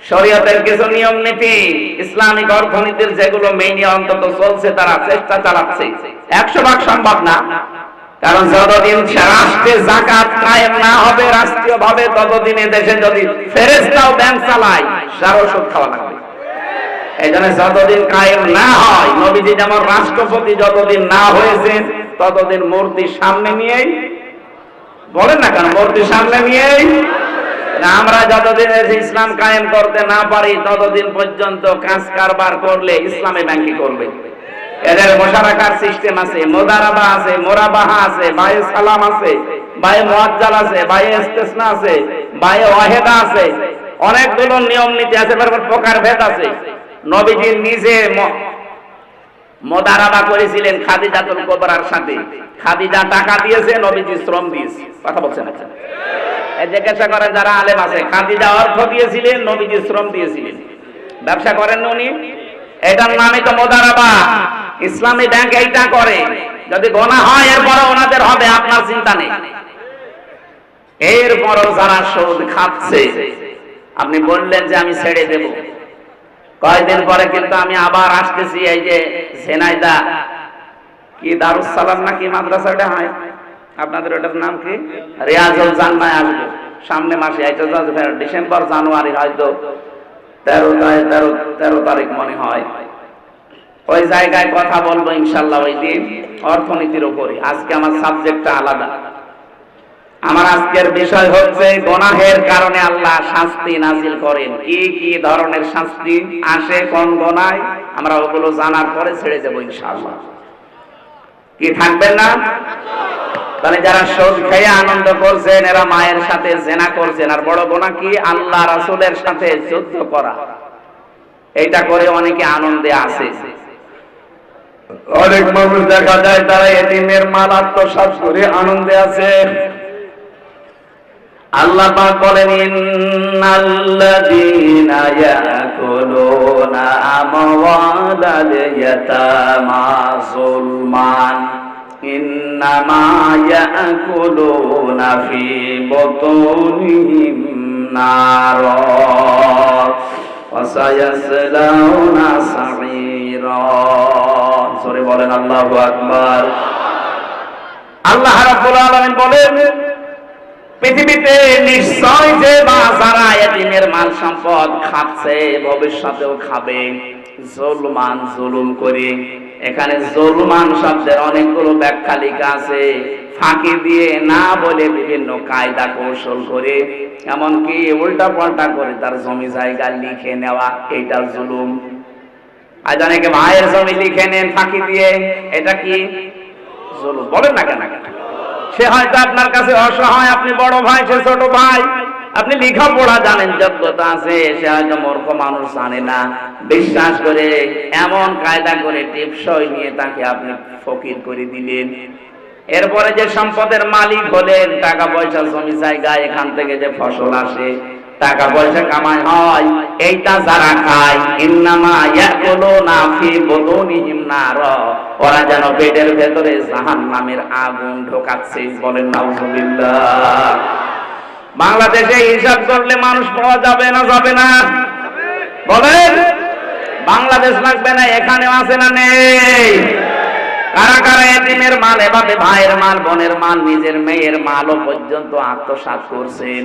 শরীয়তের কিছু নিয়ম নীতি ইসলামিক অর্থনীতির যেগুলো মেনে অন্তত চলছে, তারা চেষ্টা চালাচ্ছে। 100% সম্ভব না, কারণ যতদিন রাষ্ট্রে যাকাত কায়েম না হবে রাষ্ট্রীয়ভাবে, ততদিন দেশে যদি ফেরেশতাও ব্যাংক চালায়, সারা ওষুধ খাওয়া লাগবে। এই জন্য যতদিন কায়েম না হয়, নবীজি যেমন রাষ্ট্রপতি যতদিন না হয়েছে, ততদিন মূর্তির সামনে নিয়েই বলেন না কেন, মূর্তির সামনে নিয়েই আমরা যতদিন ইসলাম কায়েম করতে না পারি, ততদিন পর্যন্ত কাজ কারবার করলে ইসলামী ব্যাংকে করবে। এদের মোশারাকার সিস্টেম আছে, মুদারাবা আছে, মোরাবাহা আছে, বায়ে সালাম আছে, বায়ে মুআজ্জাল আছে, বায়ে ইস্তিসনা আছে, বায়ে ওয়াহিদা আছে, অনেকগুলো নিয়ম নীতি আছে, প্রকার ভেদ আছে। নবীজি নিজে মুদারাবা করেছিলেন খাদিজাতুল কুবরার সাথে। খাদিজা টাকা দিয়েছে, নবীজি শ্রম দিয়েছে। কথা বলছেন না? জিজ্ঞাসা করেন যারা আলেম আছে, খাদিজা অর্থ দিয়েছিলেন, নবীজি শ্রম দিয়েছিলেন। ব্যবসা করেন উনি, এটার নামই তো মুদারাবা। ইসলামী ব্যাংক এইটা করে। যদি গোনা হয় এরপরে ওনাদের হবে, আপনার চিন্তা নেই। এরপরও যারা সুদ খাচ্ছে, আপনি বললেন যে আমি ছেড়ে দেব, কয়েকদিন পরে কিন্তু আমি আবার আসতেছি। এই যে ঝিনাইদহ কি দারুস সালাম নাকি মাদ্রাসাটা হয়, আপনাদের ওটার নাম কি, রিয়াজুল জান্নায় আসবো সামনে মাসে। এটা ডিসেম্বর জানুয়ারি, হয়তো 13 তারিখ মনে হয়। ওই জায়গায় কথা বলবো ইনশাল্লাহ, ওই দিন অর্থনীতির উপরে। আজকে আমার সাবজেক্টটা আলাদা। আমার আজকের বিষয় হচ্ছে গুনাহের কারণে আল্লাহ শাস্তি নাজিল করেন। কি কি ধরনের শাস্তি আসে কোন গুনায়, আমরা ওগুলো জানার পরে ছেড়ে দেবো ইনশাআল্লাহ। কি থাকবেন না? তাহলে যারা সুদ খেয়ে আনন্দ করছেন, এরা মায়ের সাথে জেনা করছেন। আর বড় গুনাহ কি? আল্লাহ রাসূলের সাথে যুদ্ধ করা। এইটা করে অনেকে আনন্দে আছে। অনেক মানুষ দেখা যায় তারা এতিমের মাল আত্মসাৎ করে আনন্দে আছে। আল্লাহ পাক বলেন, ইন্নাল্লাযীনা ইয়াকুলুনা আমওয়ালাল ইয়াতামা যুলমান ইন্নামা ইয়াকুলুনা ফি বুতুনিহিম নারা ওয়া সায়াসলাউনা সাঈরা। সরে বলেন আল্লাহু আকবার। আল্লাহ রাব্বুল আলামিন বলেন, পৃথিবীতে নিশ্চয় যে যারা এতিমের মাল সম্পদ খাচ্ছে, ভবিষ্যতেও খাবে, জুলমান জুলুম করে। এখানে জুলমান শব্দের অনেকগুলো ব্যাখ্যা লেখা আছে। ফাঁকি দিয়ে, না বলে, বিভিন্ন কায়দা কৌশল করে, এমনকি উল্টা পাল্টা করে তার জমি জায়গা লিখে নেওয়া, এইটা জুলুম। আজ অনেকে ভাইয়ের জমি লিখে নেন ফাঁকি দিয়ে, এটা কি জুলুম? বলেন না কেন? সে হয়তো আপনার কাছে অসহায়, আপনি বড় ভাই, সে ছোট ভাই, আপনি লেখাপড়া জানেন, যোগ্যতা আছে, সে হয়তো মূর্খ মানুষ, জানে না, বিশ্বাস করে এমন কায়দা করে টিপসই নিয়ে তাকে আপনি ফকির করে দিলেন। এরপরে যে সম্পদের মালিক হলেন, টাকা পয়সা, জমি জায়গা, এখান থেকে যে ফসল আসে, টাকা পয়সা কামাই হয়, এইটা যারা খায়, ইন্নামা ইয়াকুলুনা ফি বুতুনিহিম নারা, ওরা যেন পেটের ভেতরে জাহান্নামের আগুন ঢোকাচ্ছে। বলেন নাউজুবিল্লাহ। বাংলাদেশে হিসাব করলে মানুষ পাওয়া যাবে না? যাবে না? বলেন, বাংলাদেশ লাগবে না? এখানে আছে না নেই? কারা কারা এতিমের মাল, এভাবে ভাইয়ের মাল, বোনের মাল, নিজের মেয়ের মালও পর্যন্ত আত্মসাৎ করছেন?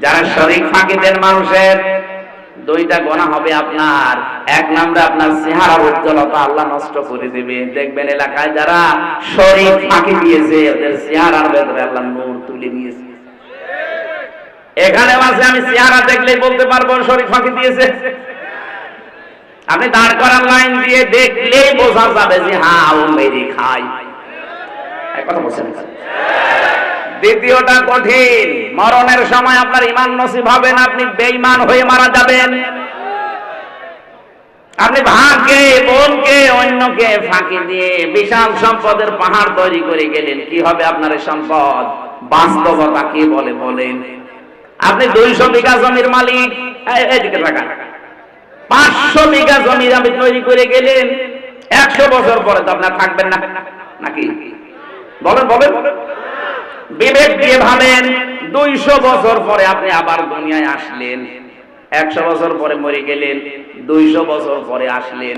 যারা শরীক ফাঁকি দেন মানুষের, দুইটা গুনাহ হবে আপনার। এক নম্বরে আপনার চেহারার উজ্জ্বলতা আল্লাহ নষ্ট করে দেবে। দেখবেন এলাকায় যারা শরীক ফাঁকি দিয়েছে, ওদের চেহারার ভেতরে আল্লাহ নূর তুলে নিয়েছে। এখানে আছে, আমি চেহারা দেখলেই বলতে পারবো শরীক ফাঁকি দিয়েছে। আপনি দাঁড় করার লাইন দিয়ে দেখলেই বোঝা যাবে যে হ্যাঁ, ও মেরি খাই। কথা বলছেন? দ্বিতীয়টা কঠিন। মরণের সময় আপনার ঈমান নসিব হবে না, আপনি বেঈমান হয়ে মারা যাবেন। আপনি ভাগ্যে, বোনকে, অন্যকে ফাঁকি দিয়ে বিশাল সম্পদের পাহাড় তৈরি করে গেলেন। কি হবে আপনার এই সম্পদ? বাস্তবতা কি বলে বলেন? আপনি 200 বিঘা জমির মালিক, এদিকে টাকা 500 বিঘা জমি আপনি তৈরি করে গেলেন, 100 বছর পরে তো আপনার থাকবেন না নাকি? বলেন বলেন, বিবেক দিয়ে ভাবেন। 200 বছর পরে আপনি আবার দুনিয়ায় আসলেন, 100 বছর পরে মরে গেলেন, 200 বছর পরে আসলেন,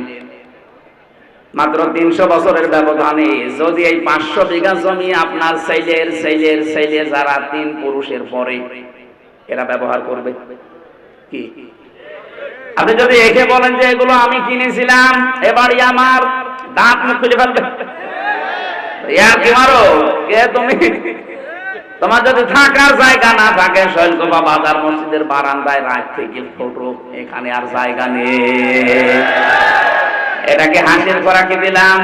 মাত্র 300 বছরের ব্যবধানে যদি এই 500 বিঘা জমি আপনার ছেলের ছেলের ছেলে যারা 3 পুরুষের পরে এরা ব্যবহার করবে কি? আপনি যদি একে বলেন যে এগুলো আমি কিনেছিলাম, এবারই আমার, দাঁত মুখ খুলে ফেলবে। ইয়ার কি মারো কে তুমি? তোমার যদি থাকার জায়গা না থাকে, শৈলকুপা বাজার মসজিদের বারান্দায় রাত থেকে ফটো, এখানে আর জায়গা নেই। এটাকে হাসির খোরাকি দিলাম?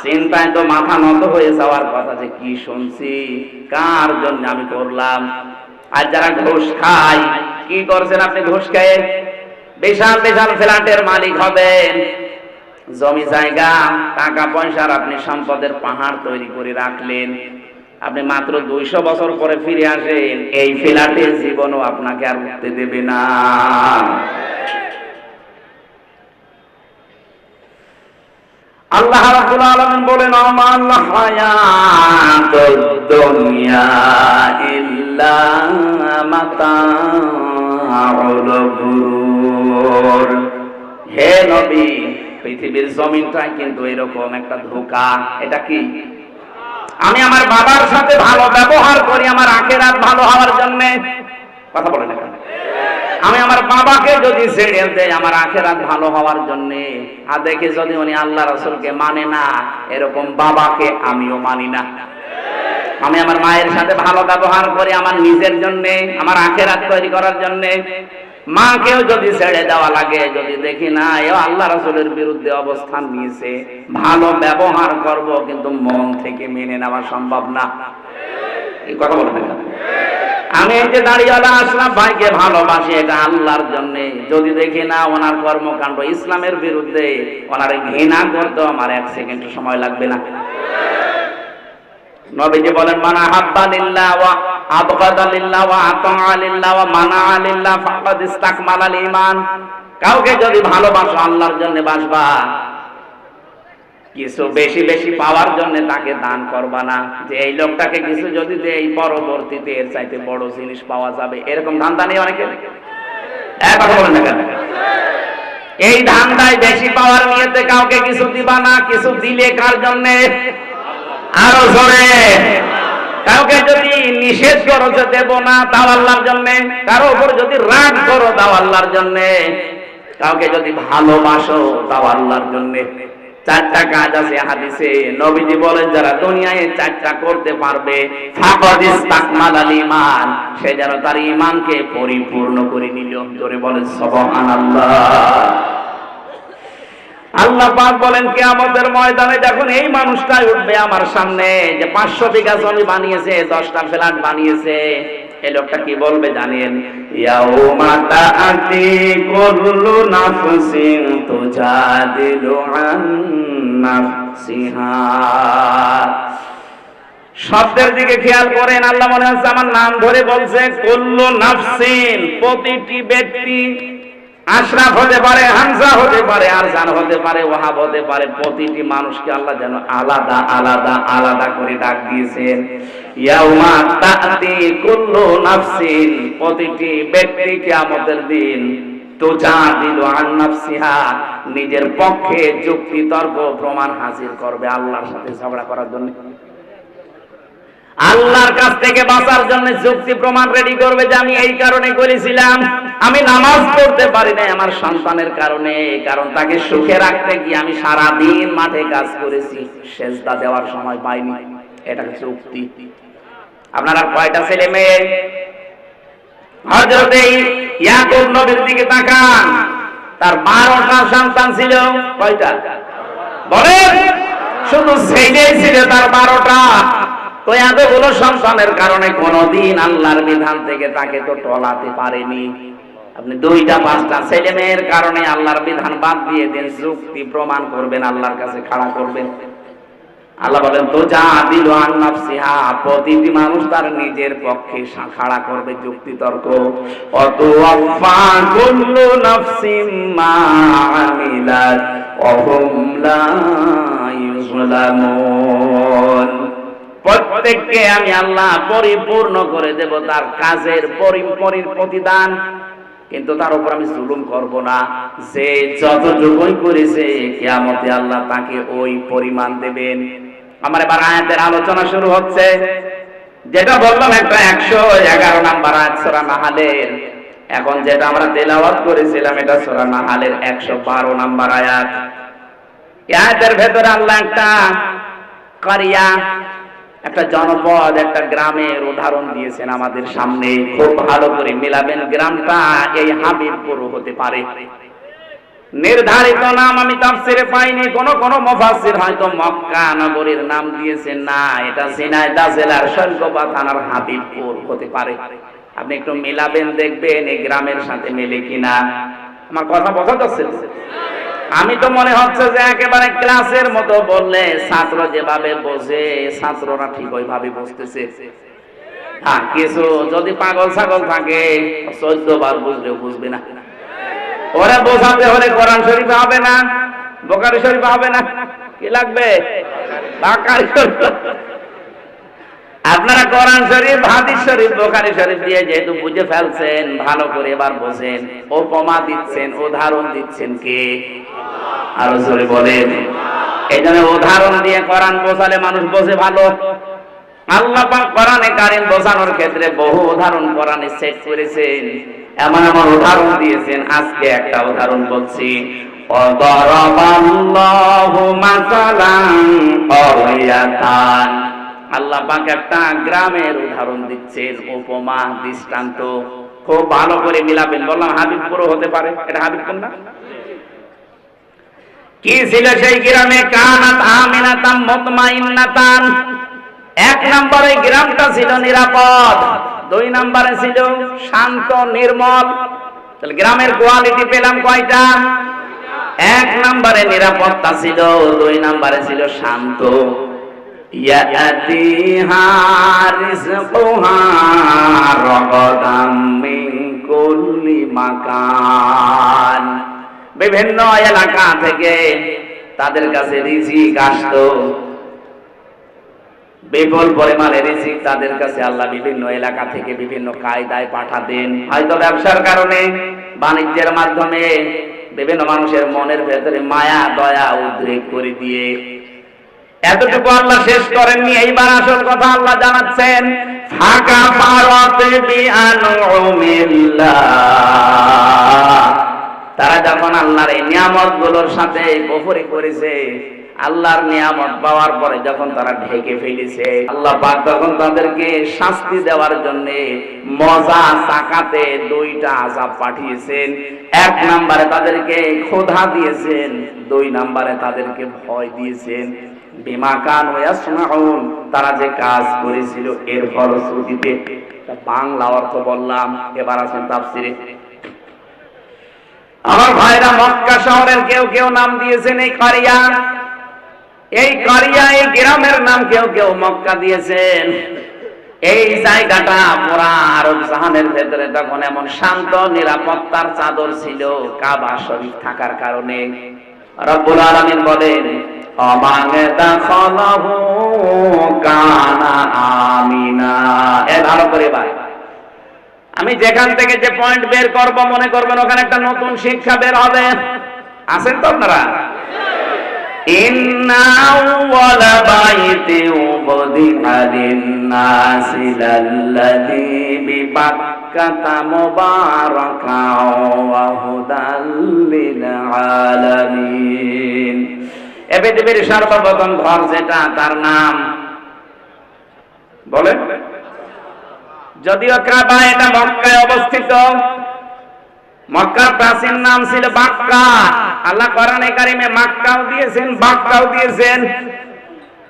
চিন্তায় তো মাথা নত হয়ে যাওয়ার কথা, যে কি শুনছি, কার জন্য আমি করলাম। আর যারা ঘুষ খায়, কি করছেন আপনি? ঘুষ খেয়ে বিশাল বিশাল ফ্ল্যাটের মালিক হবেন, জমি জায়গা টাকা পয়সার আপনি সম্পদের পাহাড় তৈরি করে রাখলেন। আপনি মাত্র 200 বছর পরে ফিরে আসেন, এই ফ্ল্যাটের জীবনও আপনাকে আর উঠতে দেবে না। আল্লাহ রাব্বুল আলামিন বলেন, আমাল হায়াতুদ দুনিয়া ইল্লা মাতাউল গুরুর। হে নবী, পৃথিবীর জমিনটা কিন্তু এরকম একটা ধোঁকা। এটা কি? আমি আমার বাবার সাথে ভালো ব্যবহার করি আমার আখিরাত ভালো হওয়ার জন্য। কথা বলেন না? আমি আমার বাবাকে যদি ছেড়ে দেই আমার আখিরাত ভালো হওয়ার জন্য, আর দেখে যদি উনি আল্লাহ রাসূলকে মানে না, এরকম বাবাকে আমিও মানি না। আমি আমার মায়ের সাথে ভালো ব্যবহার করি আমার নিজের জন্য, আমার আখিরাত তৈরি করার জন্য। মাকেও যদি ছেড়ে দেওয়া লাগে, যদি দেখি না এ আল্লাহ রাসূলের বিরুদ্ধে অবস্থান নিয়েছে, ভালো ব্যবহার করব, কিন্তু মন থেকে মেনে নেওয়া সম্ভব না। এই কথা বলবেন না? আমি এই যে দাঁড়িয়েওয়ালা আশরাফ ভাইকে ভালোবাসি, এটা আল্লাহর জন্য। যদি দেখি না ওনার কর্মকাণ্ড ইসলামের বিরুদ্ধে, ওনার ঘৃণা করতে আমার 1 সেকেন্ড সময় লাগবে না। নবীজি বলেন, মানা হাব্বা লিল্লাহ ওয়া আবগাদা লিল্লাহ ওয়া আতাআ লিল্লাহ ওয়া মানা লিল্লাহ ফাকাদ ইসতাকমালাল ঈমান। কাউকে যদি ভালোবাসো আল্লাহর জন্য বাসবা, কিছু বেশি বেশি পাওয়ার জন্য তাকে দান করবা না, যে এই লোকটাকে কিছু যদি দেই পরবর্তীতে এর চাইতে বড় জিনিস পাওয়া যাবে, এরকম ধান্দা নেই অনেকে। কথা বলেন না কেন? এই ধান্দায় বেশি পাওয়ার নিয়েতে কাউকে কিছু দিবা না। কিছু দিলে কার জন্য? আরো জোরে। কাউকে যদি নিষেধ করো যে দেব না, তাও আল্লাহর জন্য। কারো উপর যদি রাগ করো, তাও আল্লাহর জন্য। কাউকে যদি ভালোবাসো, তাও আল্লাহর জন্য। 4টা কাজ আছে হাদিসে। নবীজি বলেন, যারা দুনিয়ায় 4টা করতে পারবে, ফাকাদ ইসতাকমালাল ঈমান, সে যেন তার ঈমানকে পরিপূর্ণ করে নিল। জোরে বলেন সুবহানাল্লাহ। আল্লাহ পাক বলেন, কিয়ামতের ময়দানে যখন এই মানুষটাই উঠবে আমার সামনে, যে 500 বিঘা জমি বানিয়েছে, 10টা ফ্ল্যাট বানিয়েছে, এই লোকটা কি বলবে জানেন? ইয়াউমা তাআতি কুল্লু নাফসিন তুজাদিলু আন নাফসিহা। শব্দের দিকে খেয়াল করেন। আল্লাহ মনে হচ্ছে আমার নাম ধরে বলছে। কুল্লু নাফসিন, প্রতিটি ব্যক্তি। আশরাফ হতে পারে, হামজা হতে পারে, আরজান হতে পারে, ওয়াহাব হতে পারে। প্রতিটি মানুষকে আল্লাহ যেন আলাদা আলাদা আলাদা করে ডাক দিয়েছেন। ইয়াউমা তাআতি কুল্লু নাফসিন, প্রতিটি ব্যক্তি কিয়ামতের দিন তুজাদিলু আন নাফসিহা, নিজের পক্ষে যুক্তি তর্ক প্রমাণ হাজির করবে আল্লাহর সাথে ঝগড়া করার জন্য। আল্লাহর কাছ থেকে বাঁচার জন্য যুক্তি প্রমাণ রেডি করবে, যে আমি এই কারণে করেছিলাম, আমি নামাজ পড়তে পারি না আমার সন্তানের কারণে, কারণ তাকে সুখে রাখতে গিয়ে আমি সারা দিন মাঠে কাজ করেছি, সেজদা দেওয়ার সময় পাইনি। এটা যুক্তি। আপনারা কয়টা ছেলে মেয়ে? হযরত ইয়াকুব নবীর দিকে তাকান, তার 12টা সন্তান ছিল। কয়টা বলেন? শুধু ছেলেই ছিল তার 12টা। তো এতগুলো সন্তানের কারণে কোনদিন আল্লাহর বিধান থেকে তাকে তো টলাতে পারেনি। আপনি 2টা 5টা ছেলে মেয়ের কারণে আল্লাহর বিধান বাদ দিয়ে দেন, যুক্তি প্রমাণ করবেন, আল্লাহর কাছে খাড়া করবেন। আল্লাহ বলেন তো যা দিল আন নাফসিহা, প্রতিটি মানুষ তার নিজের পক্ষে খাড়া করবে যুক্তি তর্ক। অত আফা কুল্লু নাফসিম মা আমিলাত ওয়া হুম লা ইউযলামুন। প্রত্যেককে আমি আল্লাহ পরিপূর্ণ করে দেব তার কাজের প্রতিদান, কিন্তু তার উপর আমি জুলুম করব না। যে যতটুকুই করেছে কিয়ামতে আল্লাহ তাকে ওই পরিমাণ দেবেন। আমার এবার আয়াতের আলোচনা শুরু হচ্ছে। যেটা বললাম একটা 111 নাম্বার আয়াত সূরা নাহলের। এখন যেটা আমরা তেলাওয়াত করেছিলাম এটা সূরা নাহলের 112 নাম্বার আয়াত। এই আয়াতের ভেতরে আল্লাহ একটা কারিয়া, একটা জনপদ, একটা গ্রামের উদাহরণ দিয়েছেন আমাদের সামনে। খুব ভালো করে মিলাবেন। গ্রামটা এই হাবিবপুর হতে পারে। নির্ধারিত নাম আমি তাফসিরে পাইনি। কোন মুফাসসির হয়তো মক্কা নগরীর নাম দিয়েছেন, না, এটা ঝিনাইদহ জেলার শৈলকুপা থানার হাবিবপুর হতে পারে। আপনি একটু মিলাবেন, দেখবেন এই গ্রামের সাথে মেলে কিনা। আমার কথা বোঝা যাচ্ছে? আমি তো মনে হচ্ছে যে একেবারে ক্লাসের মতো বললে ছাত্র যেভাবে বোঝে ছাত্ররা ঠিক ওইভাবে বুঝতেছে। হ্যাঁ, কিছু যদি পাগল ছাগল থাকে 14 বার বুঝলেও বুঝবে না। ওরা বোঝাতে হলে কোরআন শরীফ হবে না, বুখারী শরীফ হবে না, কি লাগবে? বুখারী শরীফ। আপনারা কোরআন শরীফ, হাদিস শরীফ, বুখারী শরীফ দিয়ে যেহেতু বুঝে ফেলছেন, ভালো করে এবার বোঝেন। উপমা দিচ্ছেন, উদাহরণ দিচ্ছেন কে? আরো জোরে বলেন। এই জন্য উদাহরণ দিয়ে কোরআন বোঝালে মানুষ বোঝে ভালো। আল্লাহ পাক কোরআনে কারীম বোঝানোর ক্ষেত্রে বহু উদাহরণ কোরআনে সেট করেছেন, এমন এমন উদাহরণ দিয়েছেন। আজকে একটা উদাহরণ বলছি। ওয়াদারাবাল্লাহু মাসালান ক্বরিয়াতান। আল্লাহ পাক একটা গ্রামের উদাহরণ দিচ্ছেন, উপমা, দৃষ্টান্ত। খুব ভালো করে মিলাবেন। বললাম হাবিবপুর হতে পারে, এটা হাবিবপুর না? কি ছিল সেই গ্রামে? কানাত আমিনাতাম মুতমাইন্নাতান। 1 নম্বরে গ্রামটা ছিল নিরাপদ, 2 নম্বরে ছিল শান্ত নির্মল। তাহলে গ্রামের কোয়ালিটি পেলাম কয়টা? 1 নম্বরে নিরাপত্তা ছিল, 2 নম্বরে ছিল শান্ত। ইয়াতিহা রিজকুহা রাগাদাম মিন কুল্লি মাকান। বিভিন্ন এলাকা থেকে তাদের কাছে রিজিক আসতো, বিপুল পরিমাণে রিজিক তাদের কাছে আল্লাহ বিভিন্ন এলাকা থেকে বিভিন্ন কায়দায় পাঠাতেন। হয়তো ব্যবসার কারণে, বাণিজ্যের মাধ্যমে বিভিন্ন মানুষের মনের ভেতরে মায়া দয়া উদ্রেক করে দিয়ে। এতটুকু আল্লাহ শেষ করেননি। এইবার আসল কথা আল্লাহ জানাচ্ছেন। ফাকা ফারাতে বিআনুমিল্লাহ। তারা যখন আল্লাহর এই নিয়ামত গুলোর সাথে কুফরি করেছে, আল্লাহর নিয়ামত পাওয়ার পরে যখন তারা ঢেকে ফেলেছে, আল্লাহ পাক তখন তাদেরকে শাস্তি দেওয়ার জন্য মজা চাকাতে 2টা আযাব পাঠিয়েছেন। 1 নম্বরে তাদেরকে ক্ষুধা দিয়েছেন, 2 নম্বরে তাদেরকে ভয় দিয়েছেন। বিমা কানু ইয়াসনাউন, তারা যে কাজ করেছিল এর ফলশ্রুতিতে। বাংলা অর্থ বললাম, এবার আসেন তাফসিরে। আমার ভাইরা, মক্কা শহরের কেউ কেউ নাম দিয়েছেন এই কারিয়া। এই কারিয়া, এই গ্রামের নাম কেউ কেউ মক্কা দিয়েছেন। এই জায়গাটা পুরা আরব জাহানের ভেতরে তখন এমন শান্ত নিরাপত্তার চাদর ছিল কাবা শরীফ থাকার কারণে। রব্বুল আলামিন বলেন, অমান দাখালাহু কানা আমিনা। এ ভালো করে ভাই, আমি যেখান থেকে যে পয়েন্ট বের করব মনে করবেন ওখানে একটা নতুন শিক্ষা বের হবে। আছেন তো আপনারা? ইন্না আউওয়ালা বাইতি উবদিআ লিন-নাসি লাল্লাযী বিবাক্কাতা মুবারাকাও ওয়া হুদাল লিল আলামিন। এ পৃথিবীর সর্বপ্রথম ঘর যেটা, তার নাম বলেন। যদিও কাবা এটা মক্কায় অবস্থিত, মক্কার প্রাচীন নাম ছিল বাক্কা। 'মাক্কা'। আল্লাহ কোরআনে কারিমে মাক্কাও দিয়েছেন, বাক্কাও দিয়েছেন।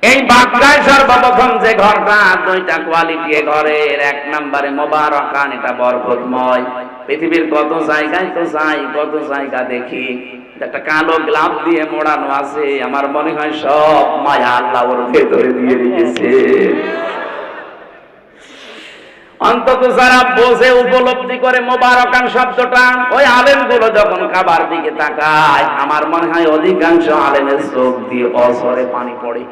এই বাক্কায় সর্বপ্রথম যে ঘরটা, দুইটা কোয়ালিটি ঘরের। এক নম্বরে মোবারকান, এটা বরকতময়। পৃথিবীর কত জায়গায় তো যাই, কত জায়গা দেখি, একটা কালো গ্লাভ দিয়ে মোড়ানো আছে। আমার মনে হয় সব মায়া আল্লাহ ওর ভেতরে দিয়ে রেখেছে। অন্তত যারা বোঝে, উপলব্ধি করে মোবারকান শব্দটা, ওই আলেমগুলো যখন কাবার দিকে তাকায়, আমার মনে হয় অধিকাংশ আলেমের চোখ দিয়ে অঝরে পানি পড়ে।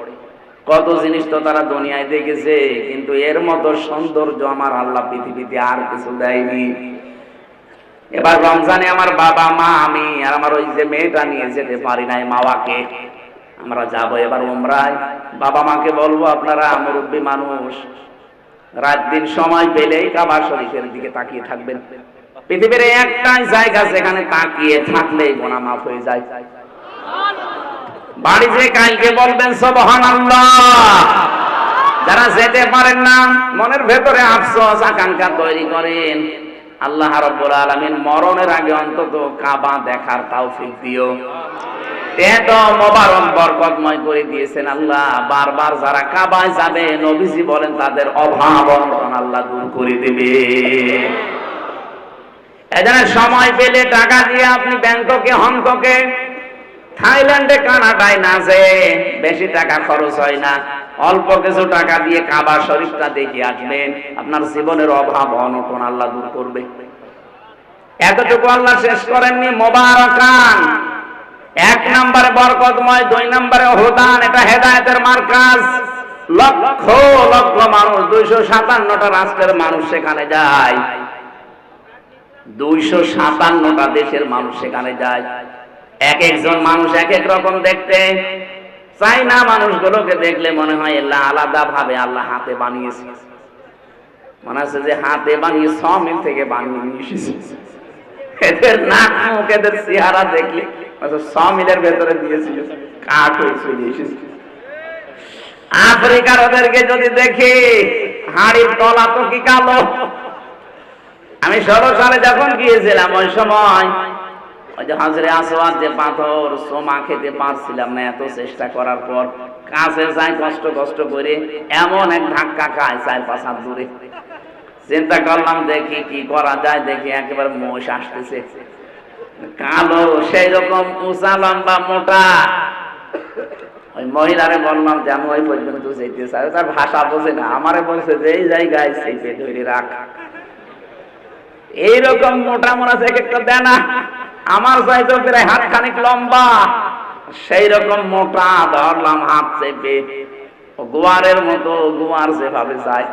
কত জিনিস তো তারা দুনিয়ায় দেখেছে, কিন্তু এর মতো সৌন্দর্য আমার আল্লাহ পৃথিবীতে আর কিছু দেয়নি। এবার রমজানে আমার বাবা মা, আমি আর আমার ওই যে মেয়েটা নিয়ে যেতে পারি নাই মাওয়াকে, আমরা যাব এবার উমরায়। বাবা মাকে বলবো, আপনারা মুরব্বী মানুষ, রাত দিন সময় পেলেই কাবা শরীফের দিকে তাকিয়ে থাকবেন। পৃথিবীর একটাই জায়গা যেখানে তাকিয়ে থাকলেই গুনাহ মাফ হয়ে যায়। বাড়ি যে কালকে বলবেন সুবহানাল্লাহ। যারা যেতে পারেন না, মনের ভেতরে আফসোস আকাঙ্ক্ষা তৈরি করেন, আল্লাহ রাব্বুল আলামিন মরণের আগে অন্তত কাবা দেখার তৌফিক দিও। এত মোবারক বরকতময় করে দিয়েছেন আল্লাহ। বারবার যারা কাবায় যাবে, নবীজি বলেন তাদের অভাব অনটন আল্লাহ দূর করে দেবে। এজন্য সময় পেলে টাকা দিয়ে আপনি ব্যাংককে, হংকংয়ে, থাইল্যান্ডে, কানাডায় না যে বেশি টাকা খরচ হয় না, অল্প কিছু টাকা দিয়ে কাবা শরীফটা দেখে আসবেন, আপনার জীবনের অভাব অনটন আল্লাহ দূর করবে। এতটুকু আল্লাহ শেষ করেননি। মোবারকান এক নম্বরে বরকতময়, দুই নম্বরে হুদান, এটা হেদায়েতের মার্কাজ। লক্ষ লক্ষ মানুষ, 257টা রাষ্ট্রের মানুষ সেখানে যায়, 257টা দেশের মানুষ সেখানে যায়। এক একজন মানুষ এক এক রকম দেখতে। চাইনা মানুষগুলোকে দেখলে মনে হয় আল্লাহ আলাদা ভাবে আল্লাহ হাতে বানিয়েছে, মনে হচ্ছে যে হাতে বানিয়ে 6 মিল থেকে বানিয়ে নিয়ে এসেছে। এদের নাক মুখ, এদের চেহারা দেখলে 6 মিলের ভেতরে দিয়েছিল, কাঠ হয়ে চলে এসেছে। আফ্রিকার ওদেরকে যদি দেখি, হাড়ির তলা তো কি কালো। আমি 16 সালে যখন গিয়েছিলাম, ওই সময় ওই যে হাজরে আসওয়াদ যে পাথর, সোমা খেতে পারছিলাম না, এত চেষ্টা করার পর কাছে যাই কষ্ট করে, এমন এক ধাক্কা খায় 4-5 হাত দূরে। চিন্তা করলাম দেখি কি করা যায়, দেখি একেবারে মোষ আসতেছে, কালো, সেই রকম উঁচা লম্বা মোটা। ওই মহিলারে বললাম যে আমি ওই পর্যন্ত যেতে চাই, তার ভাষা বোঝে না, আমারে বলছে যে এই জায়গায় চেপে ধরে রাখ। এইরকম মোটা মনে আছে, এক একটা দেয় না, আমার চাইতে প্রায় হাত খানিক লম্বা, সেই রকম মোটা। ধরলাম হাত চেপে, গোয়ারের মতো, গোয়ার যেভাবে যায়,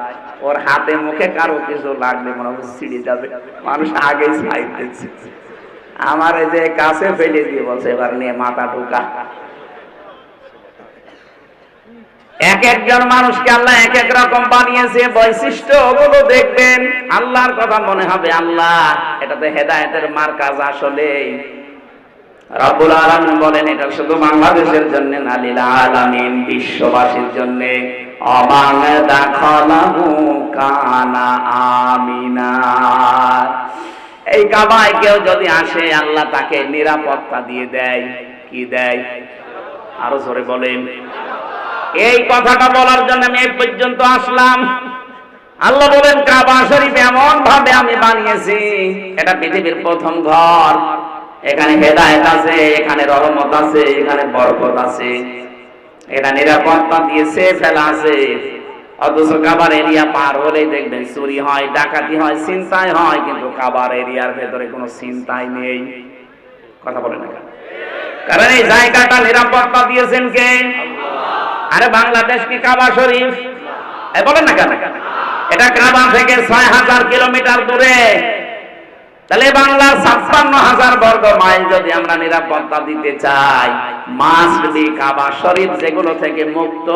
ওর হাতে মুখে কারো কিছু লাগলে মনে হয় ছিঁড়ে যাবে, মানুষ আগে চাইতেছে। আমার এই যে কাছে ফেলে দিয়ে বলছে এবার নিয়ে মাথা ঢুকা। এক একজন মানুষকে আল্লাহ এক এক রকম বানিয়েছে, বৈশিষ্ট্য ওগুলো দেখবেন, আল্লাহর কথা মনে হবে আল্লাহ, এটাতে হেদায়েতের মার্কাজ। আসলে রব্বুল আলামিন বলেন এটা শুধু বাংলাদেশের জন্য না, লিল আলামিন, বিশ্ববাসীর জন্য। অমান দাখালাহু কানা আমিনা। এই কাবায় কেউ যদি আসে, আল্লাহ তাকে নিরাপত্তা দিয়ে দেয়। কি দেয়? আরো জোরে বলেন। এই কথাটা বলার জন্য আমি এই পর্যন্ত আসলাম। আল্লাহ বলেন কাবা শরীফ এমন ভাবে আমি বানিয়েছি, এটা পৃথিবীর প্রথম ঘর। এখানে হেদায়েত আছে, এখানে রহমত আছে, এখানে বরকত আছে, এটা নিরাপত্তা দিয়েছে ফেলা আছে। অথচ কাবার এরিয়া পার হলেই দেখবেন চুরি হয়, ডাকাতি হয়, ছিনতাই হয়, কিন্তু কাবার এরিয়ার ভেতরে কোনো ছিনতাই নেই। কথা বলেন না, কারণ এই জায়গাটা নিরাপত্তা দিয়েছেন কে? আরে বাংলাদেশ কি কাবা শরীফ? বলেন না কেন? এটা কাবা থেকে 6000 কিলোমিটার দূরে। তাহলে বাংলার 56,000 বর্গ মাইল যদি আমরা নিরাপত্তা দিতে চাই, মাস্ট বি কাবা শরীফ যেগুলো থেকে মুক্ত,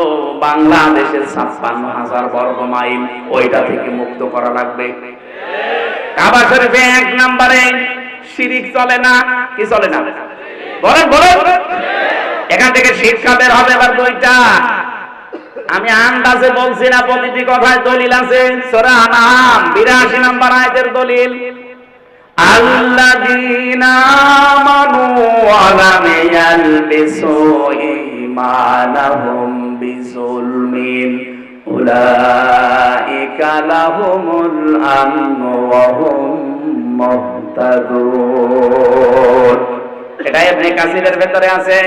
বাংলাদেশের 56,000 বর্গ মাইল ওইটা থেকে মুক্ত করা লাগবে। কাবা শরীফে 1 নম্বরে শিরিক চলে না। কি চলে না? বলেন বলেন। এখান থেকে শিক্ষা বের হবে এবার 2টা। আমি আন্দাজে বলছি না, প্রতিটি কথায় দলিল আছে। সূরা আনআম 82 নম্বর আয়াতের দলিল, আল্লাযীনা আমানু ওয়া লাম ইয়ালবিসু ঈমানাহুম বিযুলমিন উলাইকা লাহুমুল আমনু ওয়া হুম মুহতাদুন। এটা ইবনে কাসিরের ভেতরে আছে।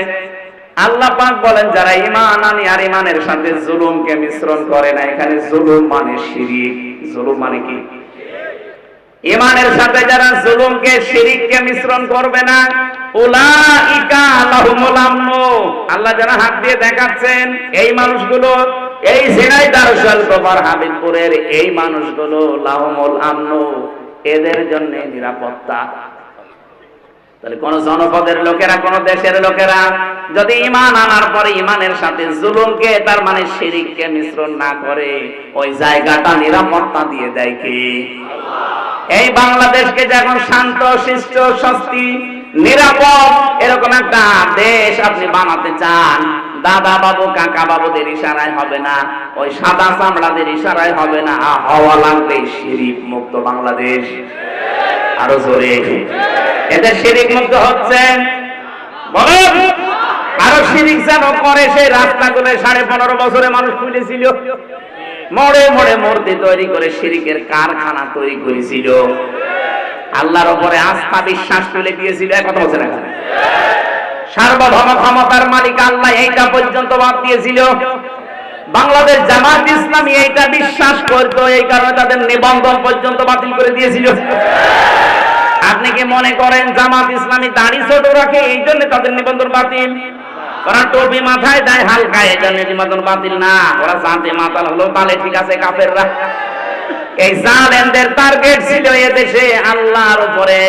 আল্লাহ পাক বলেন যারা ঈমান আনে আর ঈমানের সাথে জুলুমকে মিশ্রণ করে না, এখানে জুলুম মানে শিরক। জুলুম মানে কি? ঈমানের সাথে যারা জুলুমকে শিরককে মিশ্রণ করবে না, উলাইকা লাহুমুল আমনু, আল্লাহ যারা হাত দিয়ে দেখাচ্ছেন এই মানুষগুলো, এই ঝিনাইদহ গোপার হাবিবপুরের এই মানুষগুলো লাহুমুল আমনু, এদের জন্য নিরাপত্তা। তাহলে কোন জনপদের লোকেরা, কোন দেশের লোকেরা যদি ঈমান আনার পরে ঈমানের সাথে জুলুমকে, তার মানে শিরককে মিশ্রণ না করে, ওই জায়গাটা নিরাপত্তা দিয়ে দেয় কি? এই বাংলাদেশকে যখন শান্ত শিষ্ট স্বস্তি নিরাপদ এরকম একটা দেশ আপনি বানাতে চান, দাদা বাবু কাকা বাবুদের ইশারায় হবে না, ওই সাদা চামড়াদের ইশারায় হবে না, হওয়া লাগবে শিরক মুক্ত বাংলাদেশ। আরো জোরে, এদের শিরক মুক্ত হচ্ছে বলেন। আরো শিরক যেন করে, সেই রাস্তাগুলো 15.5 বছরে মানুষ খুলেছিল, মোড়ে মোড়ে মূর্তি তৈরি করে শিরকের কারখানা তৈরি করেছিল, আল্লাহর উপরে আস্থা বিশ্বাস তুলে দিয়েছিল। এক কথা বলছে না, সার্বভৌম ক্ষমতার মালিক আল্লাহ, এইটা পর্যন্ত বাদ দিয়েছিল। বাংলাদেশ জামাত ইসলামী এইটা বিশ্বাস করত, এই কারণে তাদের নিবন্ধন পর্যন্ত বাতিল করে দিয়েছিল। আপনি কি মনে করেন জামাত ইসলামী দাড়ি ছোট রাখে এই জন্য তাদের নিবন্ধন বাতিল? ওরা টুপি মাথায় দেয় হালকা, এই জন্য নিবন্ধন বাতিল না। ওরা জাতে মাতাল হলো, তাহলে ঠিক আছে কাফেররা। এই জালেমদের টার্গেট ছিল এদেশে আল্লাহর উপরে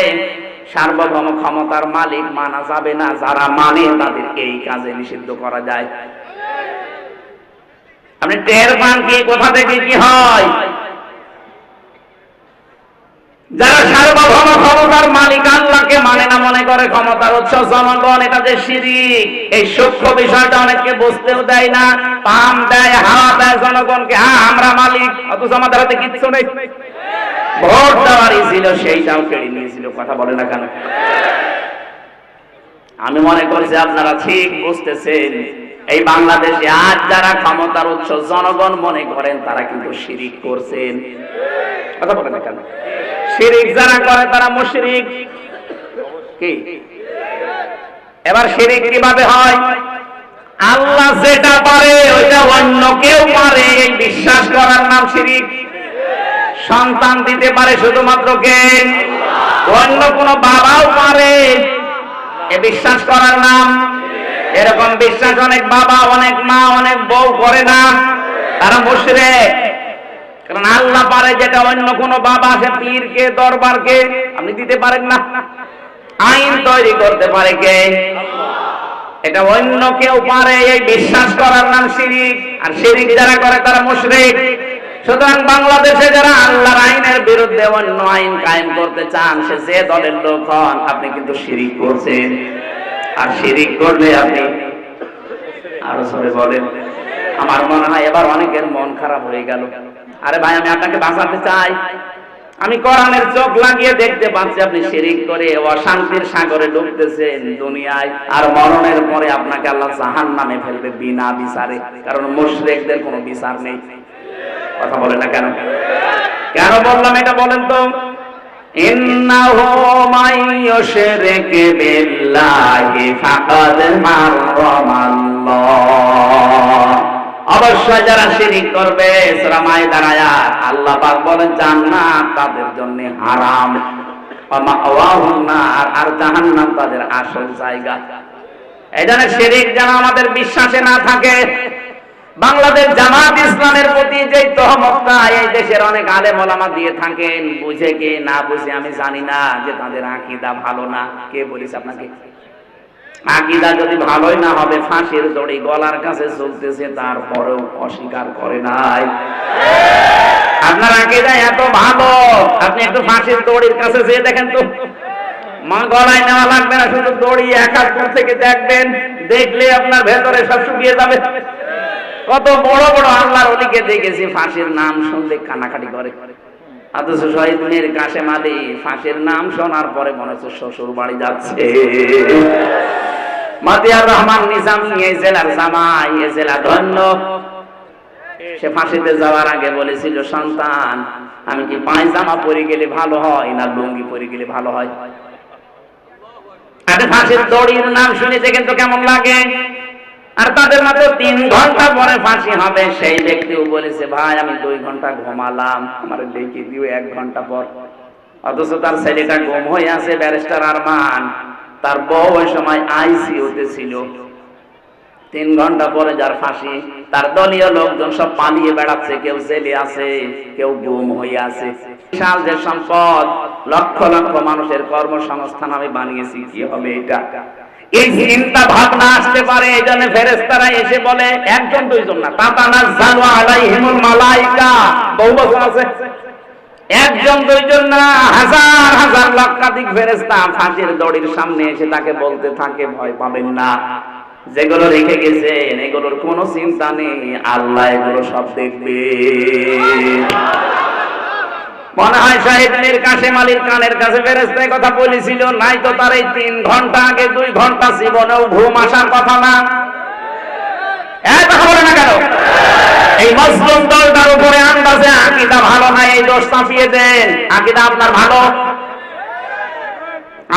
সার্বভৌম ক্ষমতার মালিক মানা যাবে না, যারা মানে তাদের এই কাজে নিষিদ্ধ করা যায়। আপনি টের পান কি কোথা থেকে কি হয়? যারা সার্বভৌম ক্ষমতার মালিক আল্লাহকে মানে না, মনে করে ক্ষমতার উৎস জনগণ, এটা যে শিরক, এই সূক্ষ্ম বিষয়টা অনেককে বুঝতেও দেয় না। পাম দেয়, হাওয়া দেয় জনগণকে, আমরা মালিক, অথচ আমাদের হাতে কিচ্ছু নেই। ভোট দেওয়ারই ছিল, সেইটাও কেড়ে নিয়েছিল। কথা বলে না কেন? আমি মনে করছি আপনারা ঠিক বুঝতেছেন। এই বাংলাদেশে আজ যারা ক্ষমতার উৎস জনগণ মনে করেন, তারা কিন্তু শিরক করছেন। কথা বলে না কেন? শিরক যারা করে তারা মুশরিক। কি এবার শিরক কিভাবে হয়? আল্লাহ যেটা পারে ওইটা অন্য কেউ পারে, এই বিশ্বাস করার নাম শিরক। সন্তান দিতে পারে শুধুমাত্র কে? অন্য কোন বাবাও পারে, এ বিশ্বাস করার নাম। এরকম বিশ্বাস অনেক বাবা, অনেক মা, অনেক বউ করে না, তারা মুশরিক। কারণ আল্লাহ পারে যেটা অন্য কোন বাবা, সে পীরকে দরবারকে আপনি দিতে পারেন না। আইন তৈরি করতে পারে কে? এটা অন্য কেউ পারে, এই বিশ্বাস করার নাম শিরক। আর শিরক যারা করে তারা মুশরিক। সুতরাং বাংলাদেশে যারা আল্লাহর আইনের বিরুদ্ধে অন্য আইন কায়েম করতে চান, সে যে দলের লোক হন, আপনি কিন্তু শিরক করছেন। আর শিরক করলে আপনি আরো জোরে বলেন। আমার মনে হয় এবার অনেকের মন খারাপ হয়ে গেল। আরে ভাই, আমি আপনাকে বাঁচাতে চাই। আমি কোরআনের চোখ লাগিয়ে দেখতে পাচ্ছি আপনি শিরক করে অশান্তির সাগরে ডুবতেছেন দুনিয়ায়, আর মরণের পরে আপনাকে আল্লাহ জাহান্নামে ফেলবে বিনা বিচারে। কারণ মুশরিকদের কোনো বিচার নেই। কথা বলে না কেন? কেন বললাম এটা বলেন তো? ইন্নাহু মাইয়ুশরিক বিল্লাহি ফাকাদ হারামাল্লাহ। অবশ্যই যারা শিরক করবে, সূরা মাইদার আয়াত, আল্লাহ পাক বলেন জান্নাত তাদের জন্য হারাম, ওয়া মাওয়াহুন নার, আর জাহান্নাম তাদের আসল জায়গা। এই জন্য শিরক যেন আমাদের বিশ্বাসে না থাকে। বাংলাদেশ জামাত ইসলামের প্রতি যে তহমতটা এই দেশের অনেক আলেম ওলামা দিয়ে থাকেন, বুঝে কে না বুঝে আমি জানি না, যে তাদের আকীদা ভালো না। কে বলিস আপনাকে? আকীদা যদি ভালোই না হবে, ফাঁসির দড়ি গলার কাছে চলতেছে, তারপরেও অস্বীকার করে নাই। আপনার আকীদা এত ভালো, আপনি একটু ফাঁসির দড়ির কাছে যেয়ে দেখেন তো। মা গলায় নেওয়া লাগবে না, শুধু দড়ি এক হাত দূর থেকে দেখবেন, দেখলে আপনার ভেতরে সব শুকিয়ে যাবে। কত বড় বড় আল্লাহর ওলিকে দেখেছি ফাঁসির নাম শুনলে কানাকাটি করে। অথচ শহীদ মীর কাশেম আলী ফাঁসির নাম শোনার পরে মনে হচ্ছে শ্বশুর বাড়ি যাচ্ছে। মতিয়ার রহমান নিজামী এই জেলার জামাই, এই জেলা ধন্য। সে ফাঁসিতে যাওয়ার আগে বলেছিল, সন্তান আমি কি পায়জামা পরে গেলে ভালো হয় না লুঙ্গি পরে গেলে ভালো হয়? আরে ফাঁসির দড়ির নাম শুনেছে কিন্তু কেমন লাগে? আর তাদের মাত্র 3 ঘন্টা পরে ফাঁসি হবে সেই ব্যক্তিও বলেছে, ভাই আমি 2 ঘন্টা ঘুমালাম, আমার ডেকে দিও 1 ঘন্টা পর। অথচ তার ছেলেটা গুম হয়ে আছে, ব্যারিস্টার আরমান, তার বউ ওই সময় আইসিইউতে ছিল। 3 ঘন্টা পরে যার ফাঁসি, তার দলীয় লোকজন সব পালিয়ে বেড়াচ্ছে, কেউ জেলে আছে, কেউ গুম হয়ে আছে। বিশাল যে সম্পদ, লক্ষ লক্ষ মানুষের কর্মসংস্থান আমি বানিয়েছি, কি হবে এটা? এই চিন্তা ভাবনা আসতে পারে। এই জন্য ফেরেশতারা এসে বলে, 1 2 না, তাতানাজ্জালু আলাইহিমুল মালাইকা, বহু বছর আছে। 1 2 না, হাজার হাজার লক্ষাধিক ফেরেশতা ফাঁসির দড়ির সামনে এসে তাকে বলতে থাকে, ভয় পাবেন না, যেগুলো রেখে গেছেন এগুলোর কোনো চিন্তা নেই, আল্লাহ এগুলো সব দেখবে। মনে হয় শাহিদ মীর কাসেম আলীর কানের কাছে ফেরেশতা কথা বলেছিল, নাই তো তার এই 3 ঘন্টা আগে 2 ঘন্টা জীবনেও ঘুম আসার কথা না। কথা বলে না কেন? এই মুসলিম দলটার উপরে আন্দাজে আকীদা ভালো না, এই দোষ চাপিয়ে দেন। আকীদা আপনার ভালো।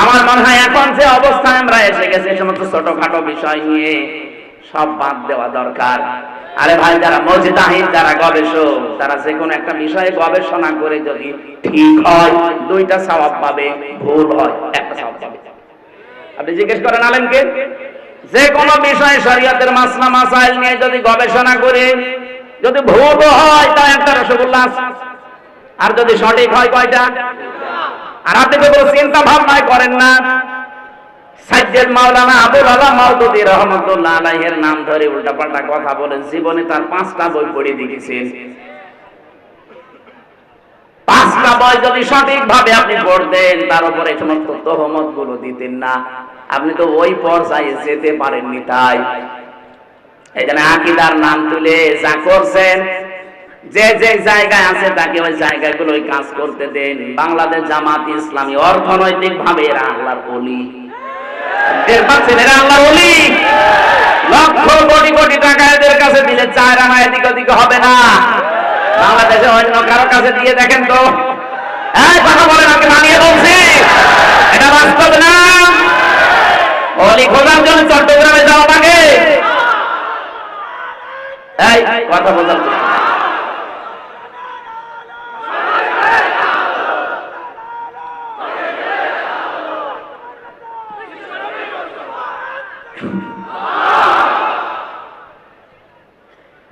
আমার মনে হয় এখন যে অবস্থায় আমরা এসে গেছি, এই সমস্ত ছোটখাটো বিষয় নিয়ে সব বাদ দেওয়া দরকার। আরে ভাই, যারা মুজতাহিদ, যারা গবেষক, তারা যে কোনো একটা বিষয়ে গবেষণা করে যদি ঠিক হয় 2টা সওয়াব পাবে, ভুল হয় 1টা সওয়াব পাবে। আপনি জিজ্ঞেস করেন আলেমকে, যে কোনো বিষয়ে শরীয়তের মাসলা মাসাইল নিয়ে যদি গবেষণা করে যদি ভুল হয় তা 1টা রসগোল্লা, আর যদি সঠিক হয় কয়টা? আর আপনি তো কোনো চিন্তা ভাবনা করেন না। সাইয়্যিদ মাওলানা আবুল আলা মাওদুদী রহমাতুল্লাহ আলাইহির নাম ধরে উল্টাপাল্টা কথা বলেন। জীবনে তার 5টা বই পড়ে দেখেছেন। 5টা বই যদি সঠিকভাবে আপনি পড়তেন, তার উপরে সমস্ত তহমত গুলো দিতেন না। আপনি তো ওই পর্যায়ে যেতে পারেননি। তাই এখানে আকীদার নাম তুলে যা করছেন, যে যে জায়গায় আছে তাকে ওই জায়গাগুলোই কাজ করতে দেন। বাংলাদেশ জামাত ইসলামী অর্থনৈতিক ভাবে এরা আল্লাহর ওলি। এরা আল্লাহর ওলি। লক্ষ কোটি কোটি টাকা এদের কাছে দিলে 4 আনা এদিক ওদিক হবে না। বাংলাদেশে অন্য কারো কাছে দিয়ে দেখেন তো। কথা বলেন, আমাকে মানিয়ে বলছি, এটা বাস্তব না। ওলি খোঁজার জন্য চট্টগ্রামে যাওয়া লাগে। এই কথা বোঝার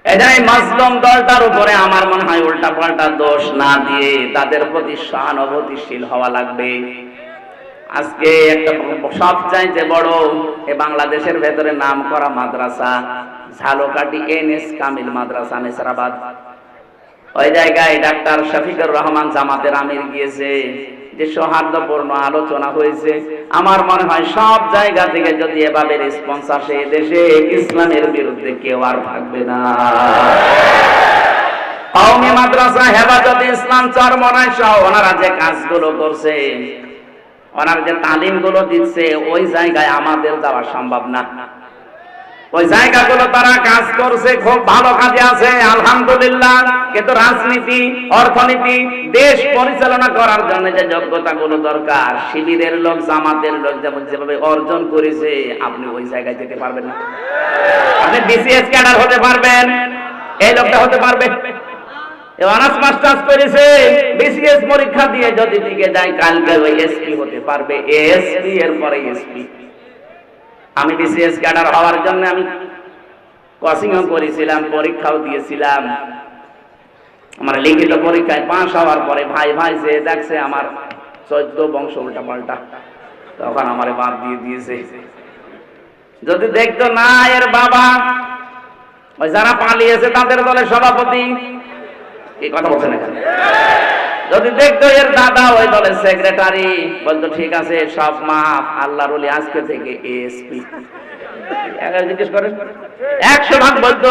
এটাই মাজলুম দলটার উপরে আমার মনে হয় উল্টা পাল্টা দোষ না দিয়ে তাদের প্রতি সহানুভূতিশীল হওয়া লাগবে। আজকে একটা সবচাইতে বড় এ বাংলাদেশের ভেতরে নাম করা মাদ্রাসা ঝালকাঠি এনএস কামিল মাদ্রাসা নেসারাবাদ। ওই জায়গায় ডাক্তার শফিকুর রহমান জামাতের আমির গিয়েছে, যে সৌহার্দ্যপূর্ণ আলোচনা হয়েছে। আমার মনে হয় সব জায়গা থেকে যদি এভাবে রেসপন্স আসে, দেশে ইসলামের বিরুদ্ধে কেউ আর থাকবে না। কওমি মাদ্রাসা হেফাজতে ইসলাম চরমনাই সহ ওনারা যে কাজগুলো করছে, ওনারা যে তালিম গুলো দিচ্ছে, ওই জায়গায় আমাদের যাওয়া সম্ভব না। ওই জায়গাগুলো তারা কাজ করছে, খুব ভালো কাজে আছে, আলহামদুলিল্লাহ। কিন্তু রাজনীতি, অর্থনীতি, দেশ পরিচালনা করার জন্য যে যোগ্যতা গুলো দরকার, শিবিরের লোক, জামাতের লোক যেমন যেভাবে অর্জন করেছে, আপনি ওই জায়গায় যেতে পারবেন না। আপনি বিসিএস ক্যাডার হতে পারবেন, এই লোকটা হতে পারবে। অনার্স মাস্টার্স করেছে, বিসিএস পরীক্ষা দিয়ে যদি টিকে যায়, কালকে ওই এসপি হতে পারবে, এসপি এর পরে এসপি। আমি বিসিএস ক্যাডার হওয়ার জন্য আমি কোচিংও করেছিলাম, পরীক্ষাও দিয়েছিলাম। আমার লিখিত পরীক্ষায় পাস হওয়ার পরে ভাই ভাই যে দেখছে আমার 14 বংশ উল্টা পাল্টা, তখন আমার বাদ দিয়ে দিয়েছে। যদি দেখতো না এর বাবা ওই যারা পালিয়েছে তাদের দলের সভাপতি, এই কথা বলছেন এখানে, যদি দেখতো এর দাদা ওই দলের সেক্রেটারি, বলতো ঠিক আছে সব মাফ, আল্লাহর ওলি আজকে থেকে এসপি। জিজ্ঞেস করেন 100 ভাগ বলতো,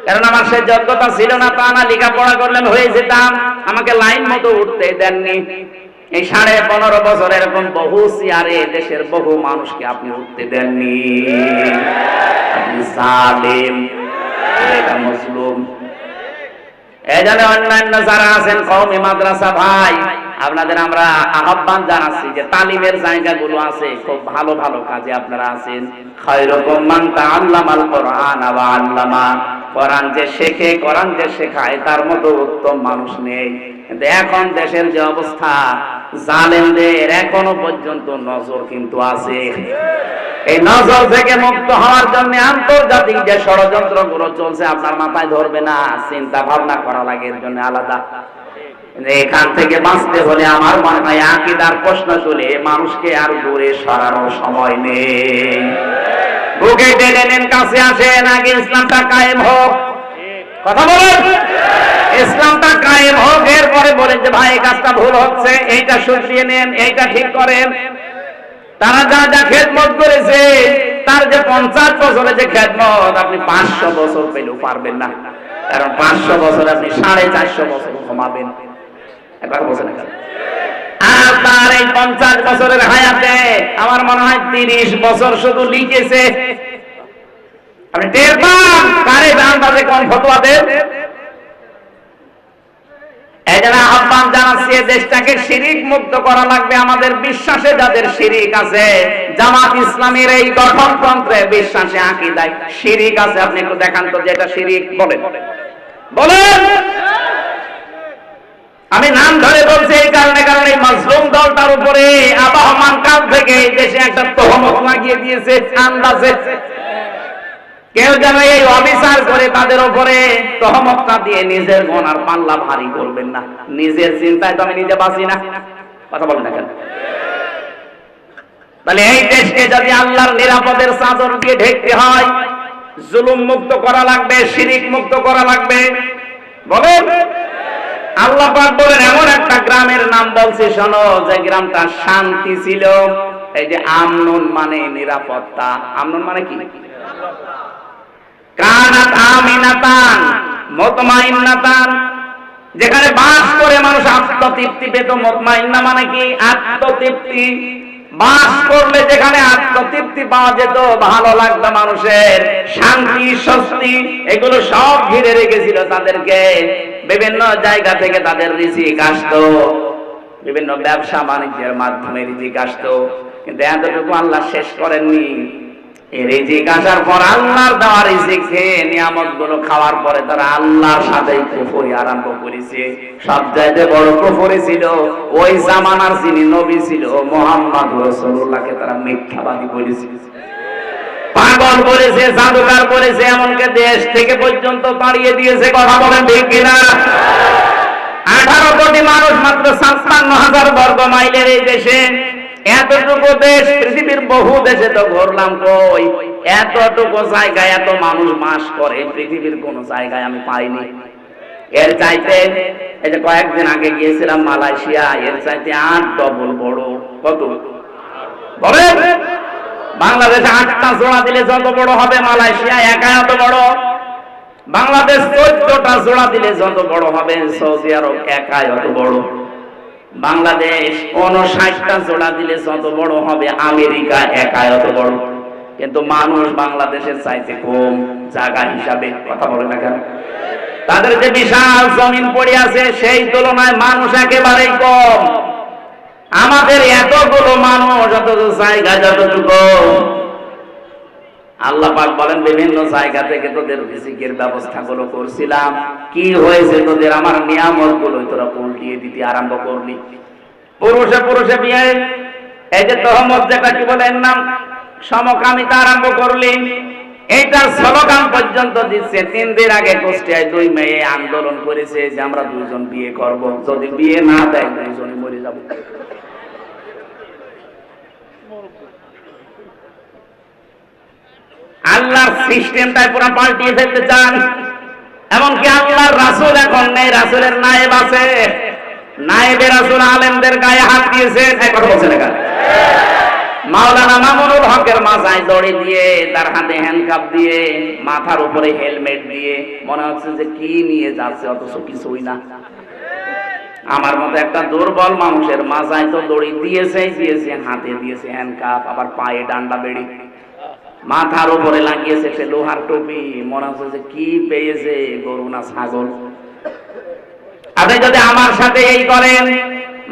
কারণ আমার সে যোগ্যতা ছিল না তা না, লেখাপড়া করলে হয়ে যেতাম, আমাকে লাইন মতো উঠতে দেননি। এই 15.5 বছর এরকম বহু চেয়ারে দেশের বহু মানুষকে আপনি উঠতে দেননি। আপনি জালেম, এটা মুসলিম। এই জন্য অন্যান্য যারা আছেন কওমি মাদ্রাসা ভাই, আপনাদের আমরা আহ্বান জানাচ্ছি যে তালিমের জায়গাগুলো আছে, খুব ভালো ভালো কাজে আপনারা আছেন। খায়রুকুম মান তাআল্লামাল কুরআন ওয়া আল্লামা, কোরআন যে শেখে, কোরআন যে শেখায়, তার মতো উত্তম মানুষ নেই। কিন্তু এখন দেশের যে অবস্থা, জালেমদের এখনো পর্যন্ত নজর কিন্তু আছে। এই নজর থেকে মুক্ত হওয়ার জন্য আন্তর্জাতিক যে ষড়যন্ত্রগুলো চলছে আপনার মাথায় ধরবে না, চিন্তা ভাবনা করা লাগে এর জন্য আলাদা। এখান থেকে বাঁচতে হলে আমার মনে হয় আকীদার প্রশ্ন তুলে মানুষকে আর দূরে সরানোর সময় নেই। বুকে টেনে নেন, কাছে আসেন, আগে ইসলামটা কায়েম হোক। কথা বলেন, ইসলামটা কায়েম হোক, এরপরে বলেন যে ভাই এই কাজটা ভুল হচ্ছে, এইটা শুধরিয়ে নেন, এইটা ঠিক করেন। তারা যা যা খেদমত করেছে, তার যে 50 বছরে যে খেদমত, আপনি 500 বছর পেলেও পারবেন না। কারণ 500 বছর আপনি 450 বছর ঘুমাবেন। একবার বলছেন আর তার এই 50 বছরের হায়াতে আমার মনে হয় 30 বছর শুধু লিখেছে। আপনি টের পান কারে আন্দাজে কোন ফতোয়া দেন। এই জন্য আহ্বান জানাচ্ছি, দেশটাকে শিরিক মুক্ত করা লাগবে। আমাদের বিশ্বাসে যাদের শিরিক আছে, জামাত ইসলামের এই গঠনতন্ত্রে বিশ্বাসে আকীদায় শিরিক আছে, আপনি একটু দেখান তো যে এটা শিরিক। বলেন বলেন। আমি নাম ধরে বলছি এই কারণে, কারণ এই মাজলুম দলটার উপরে আবহমান কাল থেকে এই দেশে একটা তহমত লাগিয়ে দিয়েছে আন্দাজে। কেউ যেন এই অবিচার করে তাদের উপরে তহমতটা দিয়ে নিজের গুনার পাল্লা ভারী করবেন না। নিজের চিন্তায় তো আমি নিজে বাঁচি না। কথা বলেন না কেন? তাহলে এই দেশকে যদি আল্লাহর নিরাপদের চাদর দিয়ে ঢেকতে হয়, জুলুম মুক্ত করা লাগবে, শিরিক মুক্ত করা লাগবে। বলেন। আল্লাহ পাক বলেন এমন একটা গ্রামের নাম বলছি শোনো, যে গ্রামটা শান্তি ছিল। এই যে আমনুন মানে নিরাপত্তা, আমনুন মানে কি? কানাত আমিনাতান মুতমাইন্নাতান, যেখানে বাস করে মানুষ আত্মতৃপ্তি পেত। মুতমাইন্না মানে কি? আত্মতৃপ্তি। বাস করলে যেখানে আত্মতৃপ্তি পাওয়া যেত, ভালো লাগতো মানুষের, শান্তি স্বস্তি, এগুলো সব ঘিরে রেখেছিল তাদেরকে। বিভিন্ন জায়গা থেকে তাদের রিজিক আসতো, বিভিন্ন ব্যবসা বাণিজ্যের মাধ্যমে রিজিক আসতো। কিন্তু এতটুকু আল্লাহ শেষ করেননি। এই রিজিক আসার পর আল্লাহর দেওয়া রিজিক খেয়ে নিয়ামতগুলো খাওয়ার পরে তারা আল্লাহর সাথে কুফরি আরম্ভ করেছে। সবচাইতে বড় কুফরি ছিল ওই জামানার যিনি নবী ছিল মুহাম্মদ রাসূলুল্লাহকে তারা মিথ্যাবাদী বলেছে, পাগল বলেছে, জাদুকর বলেছে, এমনকি দেশ থেকে পর্যন্ত তাড়িয়ে দিয়েছে। কথা বলেন ঠিক কিনা? 18 কোটি মানুষ, মাত্র 56,000 বর্গ মাইলের এই দেশে, এতটুকু দেশ, পৃথিবীর বহু দেশে তো ঘুরলাম, কই এতটুকু জায়গায় এত মানুষ বাস করে পৃথিবীর কোন জায়গায় আমি পাইনি। এর চাইতে, এই যে কয়েকদিন আগে গিয়েছিলাম মালয়েশিয়া, এর চাইতে 8 ডবল বড়। কত বলেন? বাংলাদেশে 8টা জোড়া দিলে যত বড় হবে, মালয়েশিয়া একা এত বড়। বাংলাদেশ 14টা জোড়া দিলে যত বড় হবে, সৌদি আরব একা এত বড়। বাংলাদেশ 59টা জোড়া দিলে যত বড় হবে, আমেরিকা একা এত বড়। কিন্তু মানুষ বাংলাদেশের চাইতে কম জায়গা হিসাবে। কথা বলে না কেন? তাদের যে বিশাল জমিন পড়ে আছে, সেই তুলনায় মানুষ একেবারেই কম। আমাদের এতগুলো মানুষ, অথচ জায়গা যতটুকু। আল্লাহ পাক বলেন বিভিন্ন জায়গা থেকে তোদের রিজিকের ব্যবস্থা গুলো করছিলাম, কি হয়েছে তোদের আমার নিয়ামত গুলো তোরা উল্টিয়ে দিতে আরম্ভ করলি। পুরুষে পুরুষে বিয়ে, এই যে তহমত যেটা কি বলেন নাম, সমকামিতা আরম্ভ করলি। এইটার স্লোগান পর্যন্ত দিচ্ছে। 3 দিন আগে কুষ্টিয়ায় 2 মেয়ে আন্দোলন করেছে যে আমরা 2 জন বিয়ে করব, যদি বিয়ে না দেয় 2 জনই মরে যাব। আল্লাহর সিস্টেমটাই পুরো পাল্টিয়ে ফেলতে চান। এমনকি আল্লাহর রাসূল এখন নেই, রাসূলের নায়েব আছে। নায়েবে রাসূল আলেমদের গায়ে হাত দিয়েছে। এই কথা বলছেন এখানে মাওলানা মামুনুল হকের মাথায় দড়ি দিয়ে, তার হাতে হ্যান্ডকাপ দিয়ে, মাথার উপরে হেলমেট দিয়ে, মনে হচ্ছে যে কি নিয়ে যাচ্ছে, অথচ কিছুই না। আমার মতো একটা দুর্বল মানুষের মাথায় তো দড়ি দিয়েছে, হাতে দিয়েছে হ্যান্ডকাপ, আবার পায়ে ডান্ডা বেড়ি, মাথার উপরে লাগিয়েছে সে লোহার টুপি। মনে হচ্ছে যে কি পেয়েছে, গরু না ছাগল। আপনি যদি আমার সাথে এই করেন,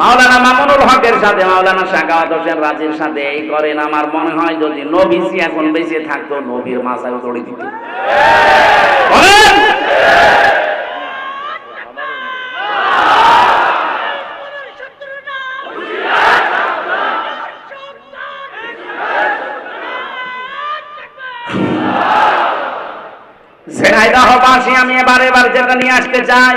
মাওলানা মামুনুল হকের সাথে, মাওলানা সাখাওয়াত হোসেন রাজির সাথে এই করেন, আমার মনে হয় যদি নবীজি এখন বেঁচে থাকতো, নবীর মাথায় দড়ি দিত। ঝিনাইদহবাসী, আমি এবার যেটা নিয়ে আসতে চাই,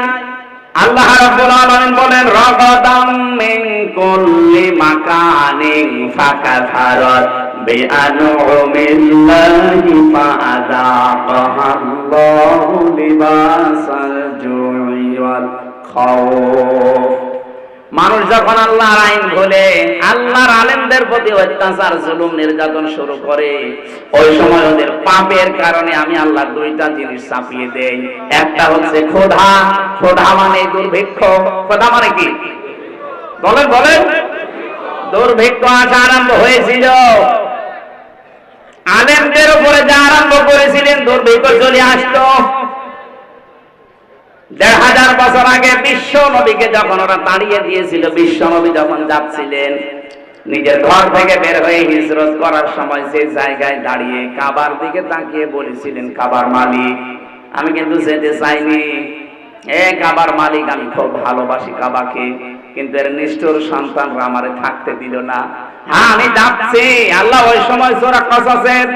আল্লাহ রাব্বুল আলামিন বলেন রাগাদাম মিন কুল্লি মাকানিন ফাকাফারাত বিআনউমিল্লাহি ফাআযাকাহাল্লাহু লিবাসাল জুই ওয়াল খাউফ। মানুষ যখন আল্লাহর আইন ভুলে, আল্লাহর আলেমদের প্রতি অত্যাচার, জুলুম, নির্যাতন শুরু করে, ওই সময় ওদের পাপের কারণে আমি আল্লাহ দুইটা জিনিস চাপিয়ে দেই। একটা হচ্ছে ক্ষুধা, ক্ষুধা মানে দুর্ভিক্ষ। ক্ষুধা মানে কি বলেন বলেন? দুর্ভিক্ষ আসা আরম্ভ হয়েছিল, আলেমদের উপরে যা আরম্ভ করেছিলেন, দুর্ভিক্ষ চলে আসতো। ১৫০০ বছর আগে বিশ্ব নবীকে যখন ওরা তাড়িয়ে দিয়েছিল, বিশ্ব নবী যখন যাচ্ছিলেন নিজের ঘর থেকে বের হয়ে হিজরত করার সময়, যে জায়গায় দাঁড়িয়ে কাবার দিকে তাকিয়ে বলেছিলেন, কাবার মালিক আমি কিন্তু যেতে চাইনি, কাবার মালিক আমি খুব ভালোবাসি কাবাকে, কিন্তু এর নিষ্ঠুর সন্তানরা আমারে থাকতে দিল না। হ্যাঁ আমি যাচ্ছি। আল্লাহ ওই সময় সূরা কসসের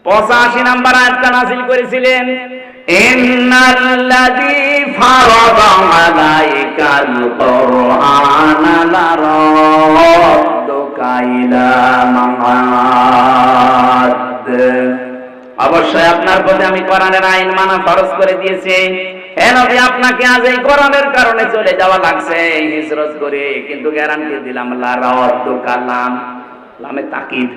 ৮৫ নম্বর আয়াতটা নাযিল করেছিলেন, ইন্নাল্লাযী ফারাদা আলাইকাল কুরআনা লারাদ্দুকা ইলা মাআদ। অবশ্যই আপনার প্রতি আমি কোরআনের আইন মানা ফরজ করে দিয়েছি। হে নবী, আপনাকে আজ এই কোরআনের কারণে চলে যাওয়া লাগছে হিজরত করে, কিন্তু গ্যারান্টি দিলাম লারাদ্দুকা, লামে তাকিদ,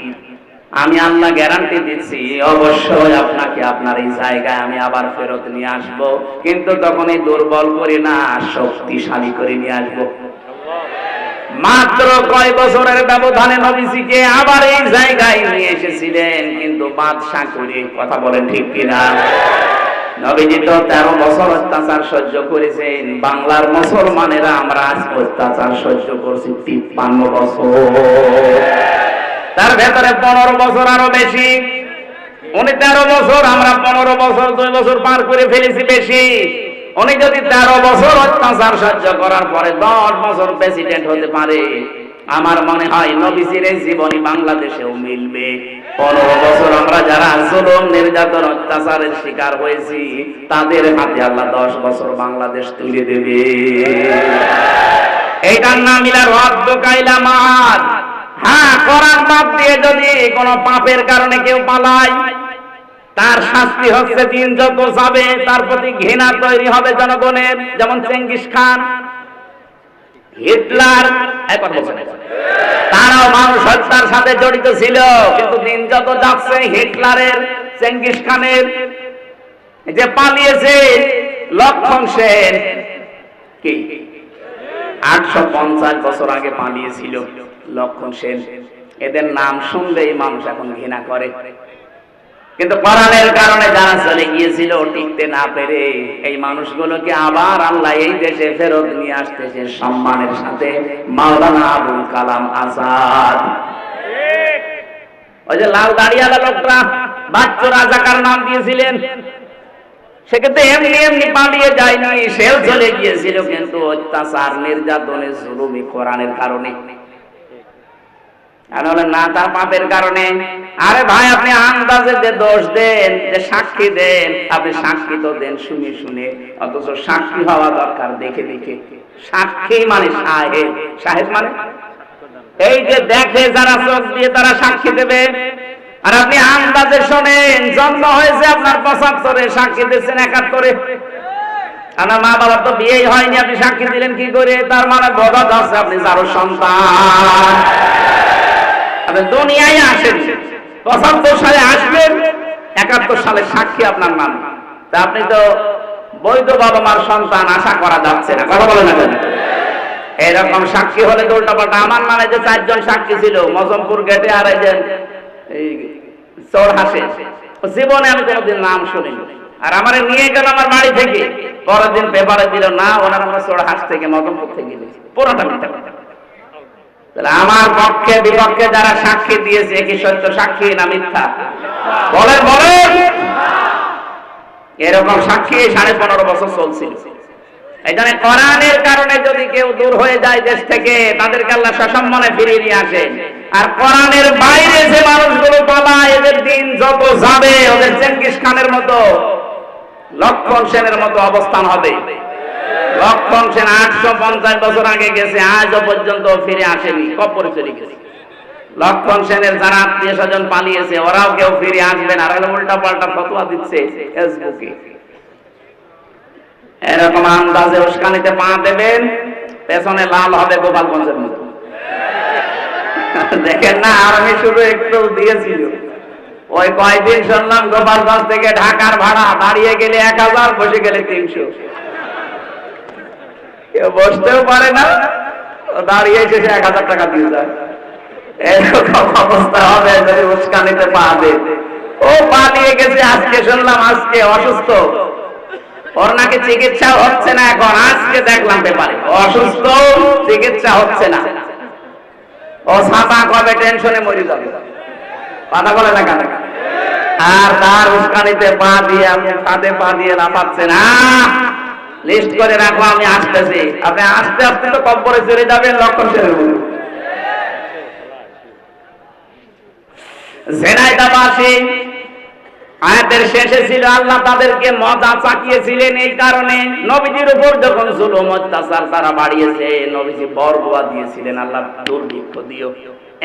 আমি আল্লাহ গ্যারান্টি দিচ্ছি অবশ্যই আপনাকে আপনার এই জায়গায় আমি আবার ফেরত নিয়ে আসব, কিন্তু তখন এই দুর্বল করে না, শক্তিশালী করে নিয়ে আসব। মাত্র কয় বছরের ব্যবধানে নবীজিকে আবার এই জায়গায় নিয়ে এসেছিলেন, কিন্তু বাদশা করে। কথা বলেন ঠিক কিনা? নবীজি তো ১৩ বছর অত্যাচার সহ্য করেছেন। বাংলার মুসলমানেরা আমরা আজ অত্যাচার সহ্য করছি ৫৩ বছর, তার ভেতরে ১৫ বছর আরো বেশি। উনি ১৩ বছর, আমরা ১৫ বছর, ২ বছর পার করে ফেলেছি বেশি। উনি যদি ১৩ বছর অত্যাচার সহ্য করার পরে ১০ বছর প্রেসিডেন্ট হতে পারে, আমার মনে হয় নবীজির এই জীবনী বাংলাদেশেও মিলবে। ১৫ বছর আমরা যারা জুলুম, নির্যাতন, অত্যাচারের শিকার হয়েছি, তাদের হাতে আল্লাহ ১০ বছর বাংলাদেশ তুলে দেবে। এইটার নাম ইলা রাদ্দুকা ইলা মাআদ। হ্যাঁ, কোরআন বাদ দিয়ে যদি কোন পাপের কারণে কেউ পালায়, তার শাস্তি হচ্ছে দিন যত যাবে তার প্রতি ঘৃণা তৈরি হবে জনগণের। যেমন চেঙ্গিস খান, হিটলার, তারাও মানুষ হত্যার সাথে জড়িত ছিল, কিন্তু দিন যত যাচ্ছে হিটলারের, চেঙ্গিস খানের, যে পালিয়েছে লক্ষণ সেন, কি ৮৫০ বছর আগে পালিয়েছিল লক্ষণ সেন, এদের নাম শুনলেই মানুষ এখন ঘৃণা করে। কিন্তু কোরআনের কারণে যারা চলে গিয়েছিল টিকতে না পেরে, এই মানুষগুলোকে আবার আল্লাহ এই দেশে ফেরত নিয়ে আসতেছে সম্মানের সাথে। মাওলানা আবুল কালাম আজাদ, ওই যে লাল দাড়িওয়ালা লোকটা বাচ্চু রাজাকার নাম দিয়েছিলেন, সেক্ষেত্রে এমনি এমনি পালিয়ে যায়নি, সেও চলে গিয়েছিল, কিন্তু অত্যাচার, নির্যাতনে, জুলুমি কোরআনের কারণে, না তার পাপের কারণে। আরে ভাই, আপনি আন্দাজে যে দোষ দেন, যে সাক্ষী দেন, আপনি সাক্ষী তো দেন শুনে শুনে, অথচ সাক্ষী হওয়া দরকার দেখে দেখে। সাক্ষী মানে সাহেব, সাহেব মানে এই যে দেখে যারা চোখ দিয়ে তারা সাক্ষী দেবে। আর আপনি আন্দাজে শোনেন, জন্ম হয়েছে আপনার ৭৫-এ, সাক্ষী দিচ্ছেন ৭১-এ। আমার মা বাবার তো বিয়েই হয়নি, আপনি সাক্ষী দিলেন কি করে? তার মানে বোঝা যাচ্ছে আপনি যারও সন্তান। আপনি দুনিয়ায় আসেন, ৭৫ সালে আসবেন, ৭১ সালে সাক্ষী আপনার নাম। তা আপনি তো বৈধ বাবা মার সন্তান আশা করা যাচ্ছে না। কথা বলে না কেন? এরকম সাক্ষী হলে তো উল্টাপাল্টা। আমার নামে যে 4 জন সাক্ষী ছিল মজমপুর গেটে, আর এই চৌড়হাসে, জীবনে আমি কোনোদিন নাম শুনিনি। আর আমার নিয়ে গেল আমার বাড়ি থেকে, পরের দিন পেপারে দিল না ওনার আমরা চৌড়হাস থেকে মজমপুর থেকে গেছি। পুরোটা মিথ্যা কথা। তাহলে আমার পক্ষে বিপক্ষে যারা সাক্ষী দিয়েছে কি সত্য সাক্ষী না মিথ্যা? বলেন বলেন। এরকম সাক্ষী 15.5 বছর চলছিল। এই জন্য কোরআনের কারণে যদি কেউ দূর হয়ে যায় দেশ থেকে, তাদেরকে আল্লাহ সসম্মানে ফিরিয়ে নিয়ে আসেন। আর কোরআনের বাইরে যে মানুষগুলো পালায়, এদের দিন যত যাবে ওদের চেঙ্গিস খানের মতো, লক্ষণ সেনের মতো অবস্থান হবে। লক্ষণ সেন 850 বছর আগে গেছে, আজও পর্যন্ত ফিরে আসেনি, কবরে চলে গেছে। লক্ষণ সেনের যারা আত্মীয় স্বজন পালিয়েছে ওরাও কেউ ফিরে আসবে না, আর উল্টা পাল্টা ফতোয়া দিচ্ছে ফেসবুকে। এরকম আন্দাজে উস্কানিতে পা দেবেন, পেছনে লাল হবে গোপালগঞ্জের মতো। দেখেন না, আর্মি শুরু একটু দিয়েছিল, ওই কয়দিন শুনলাম গোপালগঞ্জ থেকে ঢাকার ভাড়া দাঁড়িয়ে গেলে 1000, বসে গেলে 300। কেউ বসতেও পারে না, দাঁড়িয়ে শেষে 1000 টাকা দিয়ে যায়। এরকম অবস্থা হবে যদি উস্কানিতে পা দেয়। ও পালিয়ে গেছে, আজকে শুনলাম আজকে অসুস্থ, ওর নাকি চিকিৎসা হচ্ছে না এখন। আজকে দেখলাম ব্যাপারে অসুস্থ, চিকিৎসা হচ্ছে না। ও ছাপা কবে টেনশনে মরে যাবে, কথা বলে না কেন? আর তার উস্কানিতে পা দিয়ে আপনি ছাদে পা দিয়ে লাফাচ্ছে না। লিস্ট করে রাখো, আমি আসতেছি। আপনি আস্তে আস্তে তো কবরে চলে যাবেন লক্ষণ সেনের মতো। ঝিনাইদহবাসী আয়াতের শেষে ছিল আল্লাহ তাদেরকে মজা চাকিয়েছিলেন। এই কারণে নবীজির উপর যখন জুলুম অত্যাচার তারা বাড়িয়েছে, নবীজি বরদোয়া দিয়েছিলেন, আল্লাহ দুর্ভিক্ষ দিও।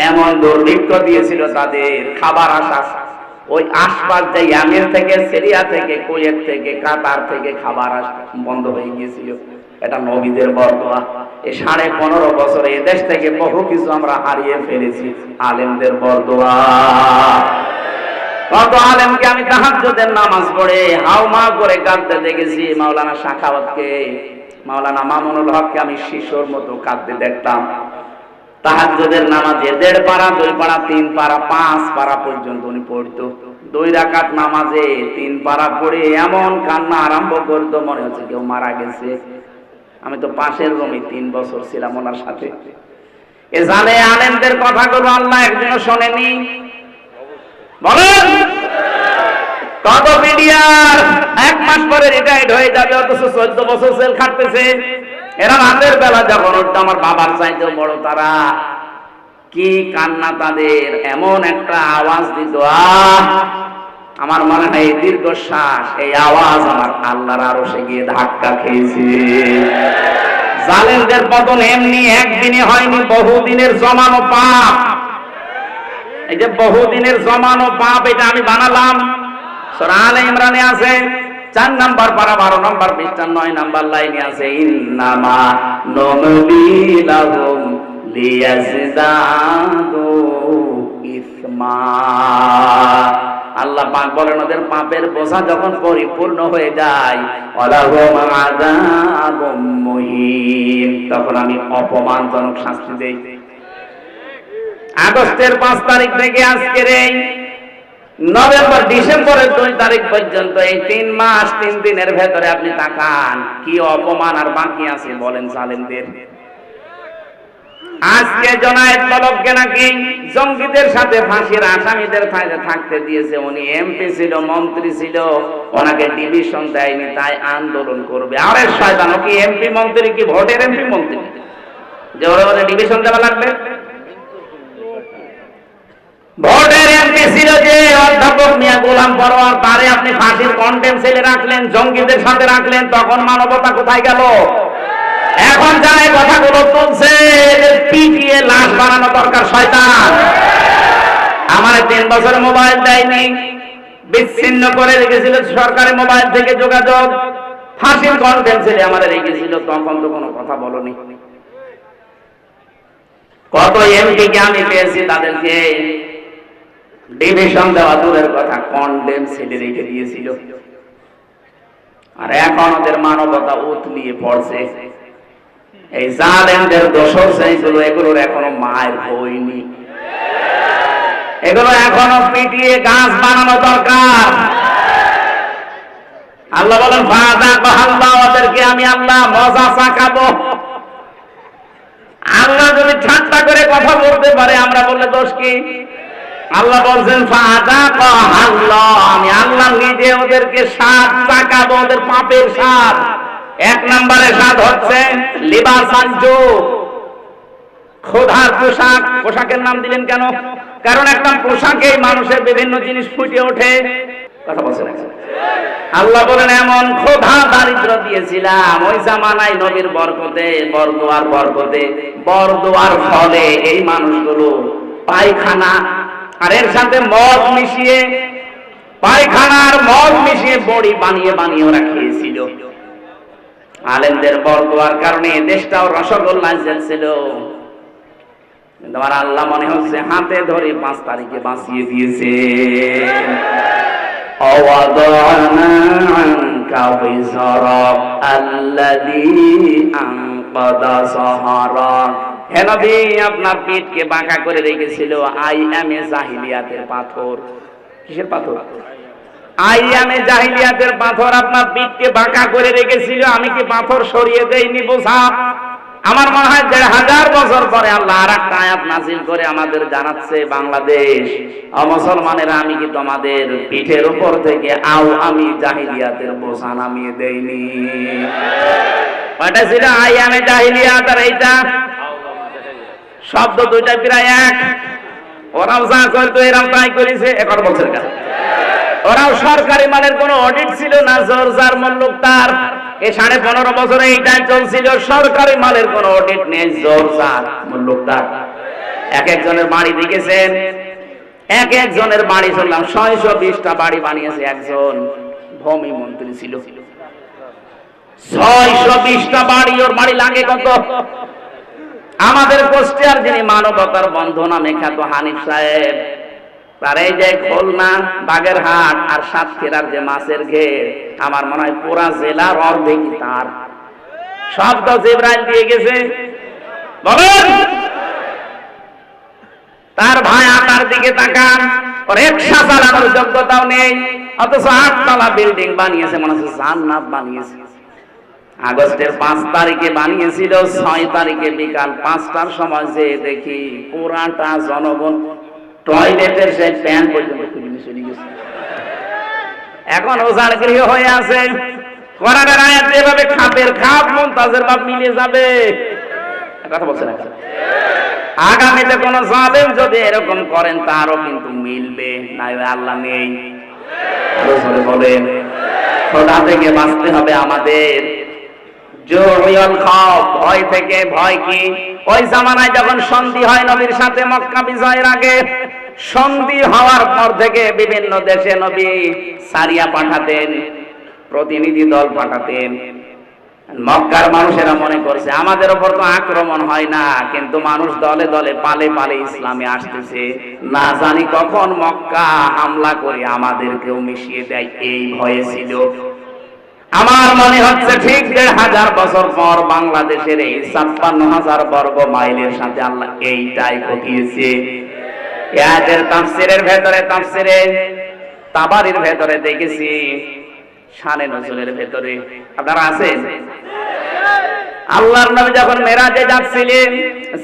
এমন দুর্ভিক্ষ দিয়েছিল তাদের খাবার আসা, ওই আশপাশ যে ইয়ামেন থেকে, সিরিয়া থেকে, কুয়েত থেকে, কাতার থেকে খাবার আসা বন্ধ হয়ে গিয়েছিল। এটা নবীদের বরদোয়া। এই 15.5 বছরে এদেশ থেকে বহু কিছু আমরা হারিয়ে ফেলেছি, আলেমদের বরদোয়া। কত আলেমকে আমি তাহাজ্জুদের নামাজ পড়ে হাউমা করে কাঁদতে দেখেছি। মাওলানা শাখাওয়াতকে, মাওলানা মামুনুল হককে আমি শিশুর মতো কাঁদতে দেখতাম। তাহাজ্জুদের নামাজে 1.5 পারা, 2 পারা, 3 পারা, 5 পারা পর্যন্ত উনি পড়তো। 2 রাকাত নামাজে 3 পারা পড়ে এমন কান্না আরম্ভ করতো, মনে হচ্ছে কেউ মারা গেছে। আমি তো পাশের রুমে 3 বছর ছিলাম ওনার সাথে। এ জানে আলেমদের কথাগুলো আল্লাহ একদিনও শোনেনি। বলেন, কত মিডিয়ার 1 মাস পরে রিটায়ার্ড হয়ে যাবে, অথচ 14 বছর জেল খাটতেছে। এরা রাতের বেলা যখন উঠতো আমার বাবার চাইতেও বড় তারা, কি কান্না তাদের, এমন একটা আওয়াজ দিত, আমার মনে হয় এই দীর্ঘশ্বাস, এই আওয়াজ আমার আল্লাহর আরশে গিয়ে ধাক্কা খেয়েছে। জালেমদের পতন এমনি একদিনে হয়নি, বহুদিনের জমানো পাপ। এই যে বহুদিনের জমানো পাপ, এটা আমি বানালাম। সূরা আলে ইমরানে আছে 4 নাম্বার পারা 12 নাম্বার পৃষ্ঠা 9 নাম্বার লাইনে আছে, ইন্নামা নুমলি লাহুম লিয়াজদাদু ইসমা। আল্লাহ পাক বলেন ওদের পাপের বোঝা যখন পরিপূর্ণ হয়ে যায়, ওয়ালাহুম আযাবুম মুহিন, তখন আমি অপমানজনক শাস্তি দেই। আগস্টের 5 তারিখ থেকে আজকের এই নভেম্বর ডিসেম্বরের 2 তারিখ পর্যন্ত এই 3 মাস 3 দিনের ভেতরে আপনি তাকান কি অপমান আর বাকি আছে বলেন জালেমদের। আজকে জনায়েত তলবকে নাকি জঙ্গিদের সাথে ফাঁসির আসামিদের থাকতে দিয়েছে। উনি এমপি ছিল, মন্ত্রী ছিল, ওনাকে ডিভিশন দেয়নি, তাই আন্দোলন করবে। আরে শয়তান, কি এমপি মন্ত্রী কি ভোটের এমপি মন্ত্রী যে ওরা ডিভিশন দেওয়া লাগবে? ভোটের এমপি ছিল যে অধ্যাপক মিয়া গোলাম পরোয়ার, তারে আপনি ফাঁসির কন্টেম সেলে রাখলেন, জঙ্গিদের সাথে রাখলেন, তখন মানবতা কোথায় গেল? এখন যারা এই কথাগুলো তুলছে এদের পিটিয়ে লাশ বানানো দরকার। শয়তান আমার 3 বছর মোবাইল দেয়নি, বিচ্ছিন্ন করে রেখেছিল সরকারি মোবাইল থেকে যোগাযোগ, ফাঁসির কন্টেম সেলে আমার রেখেছিল, তখন তো কোনো কথা বলনি। কত এমপি কে আমি পেয়েছি, তাদেরকে ডিভিশন দেওয়া দূরের কথা, কন্ডেম সেলে রেখে দিয়েছিল। আর এখন ওদের মানবতা উতলিয়ে পড়ছে। এই জালেমদের দোষর সেইগুলো, এগুলোর এখনো মায়ের হয়নি, এগুলো এখনো পিটিয়ে গাছ বানানো দরকার। আল্লাহ বলেন আল্লাহ ওদেরকে আমি আল্লাহ মজা চাকাবো। আল্লাহ যদি ঠাট্টা করে কথা বলতে পারে, আমরা বললে দোষ কি? আল্লাহ বলছেন আল্লাহ আমি আল্লাহ নিজে ওদেরকে স্বাদ চাকাবো, ওদের পাপের স্বাদ। এক নম্বরে স্বাদ হচ্ছে লিবাসানজু, খোদার পোশাক। পোশাকের নাম দিলেন কেন? কারণ একটা পোশাকে মানুষের বিভিন্ন জিনিস ফুটে ওঠে। কথা বলছেন আল্লাহ বলেন এমন খোদা দারিদ্র দিয়েছিলাম ওই জামানায় নবীর বরকতে, বরদোয়ার বরকতে, বরদোয়ার ফলে এই মানুষগুলো পায়খানা আর এর সাথে মদ মিশিয়ে, পায়খানার মদ মিশিয়ে বড়ি বানিয়ে বানিয়ে ওরা খেয়েছিল। আলেমদের বরদোয়ার কারণে দেশটাও রসগোল্লা ছিল। কিন্তু আমার আল্লাহ মনে হচ্ছে হাতে ধরে 5 তারিখে বাঁচিয়ে দিয়েছে। أوضعنا عنك وزرك الذي أنقض ظهرك। হে নবী, আপনার পিঠকে বাঁকা করে রেখেছিল আইয়ামে জাহিলিয়াতের পাথর। কিসের পাথর? আইয়ামে জাহিলিয়াতের পাথর আপনার পিঠকে বাঁকা করে রেখেছিল। আমি কি পাথর সরিয়ে দেইনি? বোঝা। আমার মনে হয় 1000 বছর পরে আল্লাহ আর একটা আয়াত নাযিল করে আমাদের জানাচ্ছে, বাংলাদেশ মুসলমানেরা, আমি কি তোমাদের পিঠের উপর থেকে আমি জাহিলিয়াতের বোঝা নামিয়ে দেইনি? ওটা ছিল আইয়ামে জাহিলিয়াত, আর এইটা শব্দ দুইটা প্রায় এক। ওরাও যা করতো এরাও তাই করেছে। এখন বছর কাছে ওরাও সরকারি মানের কোনো অডিট ছিল না, জোর যার মূল্য তার। এই 15.5 বছরে এইটাই চলছিল, সরকারি মালের কোনো অডিট নেই, জোর যার মূল্য তার। এক একজনের বাড়ি দেখেছেন, এক একজনের বাড়ি শুনলাম 620টা বাড়ি বানিয়েছে একজন ভূমি মন্ত্রী ছিল। 620টা বাড়ি, ওর বাড়ি লাগে কত? আমাদের কুষ্টিয়ার যিনি মানবতার বন্ধু নামে খ্যাত হানিফ সাহেব, তার এই যে খুলনা, বাগেরহাট আর সাতক্ষীরার যে মাছের ঘের, আমার মনে হয় পুরা জেলার অর্ধেকই তার। সব তো জিবরাইল দিয়ে গেছে। বলেন, তার ভাই আকার দিকে তাকান, ওর রিকশা চালানোর যোগ্যতাও নেই, অথচ 8 তলা বিল্ডিং বানিয়েছে, মনে হচ্ছে জান্নাত বানিয়েছে। আগস্টের 5 তারিখে বানিয়েছিল, 6 তারিখে বিকাল 5টার সময় যে দেখি পুরাটা জনগণ টয়লেটের সেই প্যান পর্যন্ত খুলে চলে গেছে। এখন ওজার গৃহ হয়ে আছে। কোরআনের আয়াত যেভাবে খাপের খাপ মুনতাজের বাপ মিলে যাবে, কথা বলছেন না? আগামীতে কোন জালেম যদি এরকম করেন তারও কিন্তু মিলবে না। আল্লাহ নেই। বলেন, খোদা থেকে বাঁচতে হবে আমাদের। ভয় থেকে। ভয় কি? ওই জামানায় যখন সন্ধি হয় নবীর সাথে মক্কা বিজয়ের আগে, সন্ধি হওয়ার পর থেকে বিভিন্ন দেশে নবী সারিয়া পাঠাতেন, প্রতিনিধি দল পাঠাতেন। মক্কার মানুষেরা মনে করছে আমাদের উপর তো আক্রমণ হয় না, কিন্তু মানুষ দলে দলে পালে পালে ইসলামে আসতেছে, না জানি কখন মক্কা হামলা করে আমাদেরকেও মিশিয়ে দেয়, এই ভয়ে ছিল। আমার মনে হচ্ছে ঠিক 1000 বছর পর বাংলাদেশের এই 56,000 বর্গ মাইলের সাথে আল্লাহ এইটাই ঘটিয়েছে। আয়াতের তাফসীরের ভেতরে, তাফসীরে তাবারির ভেতরে দেখেছি, শানে নজুলের ভেতরে আপনারা আছেন। আল্লাহর নবী যখন মেরাজে যাচ্ছিলেন,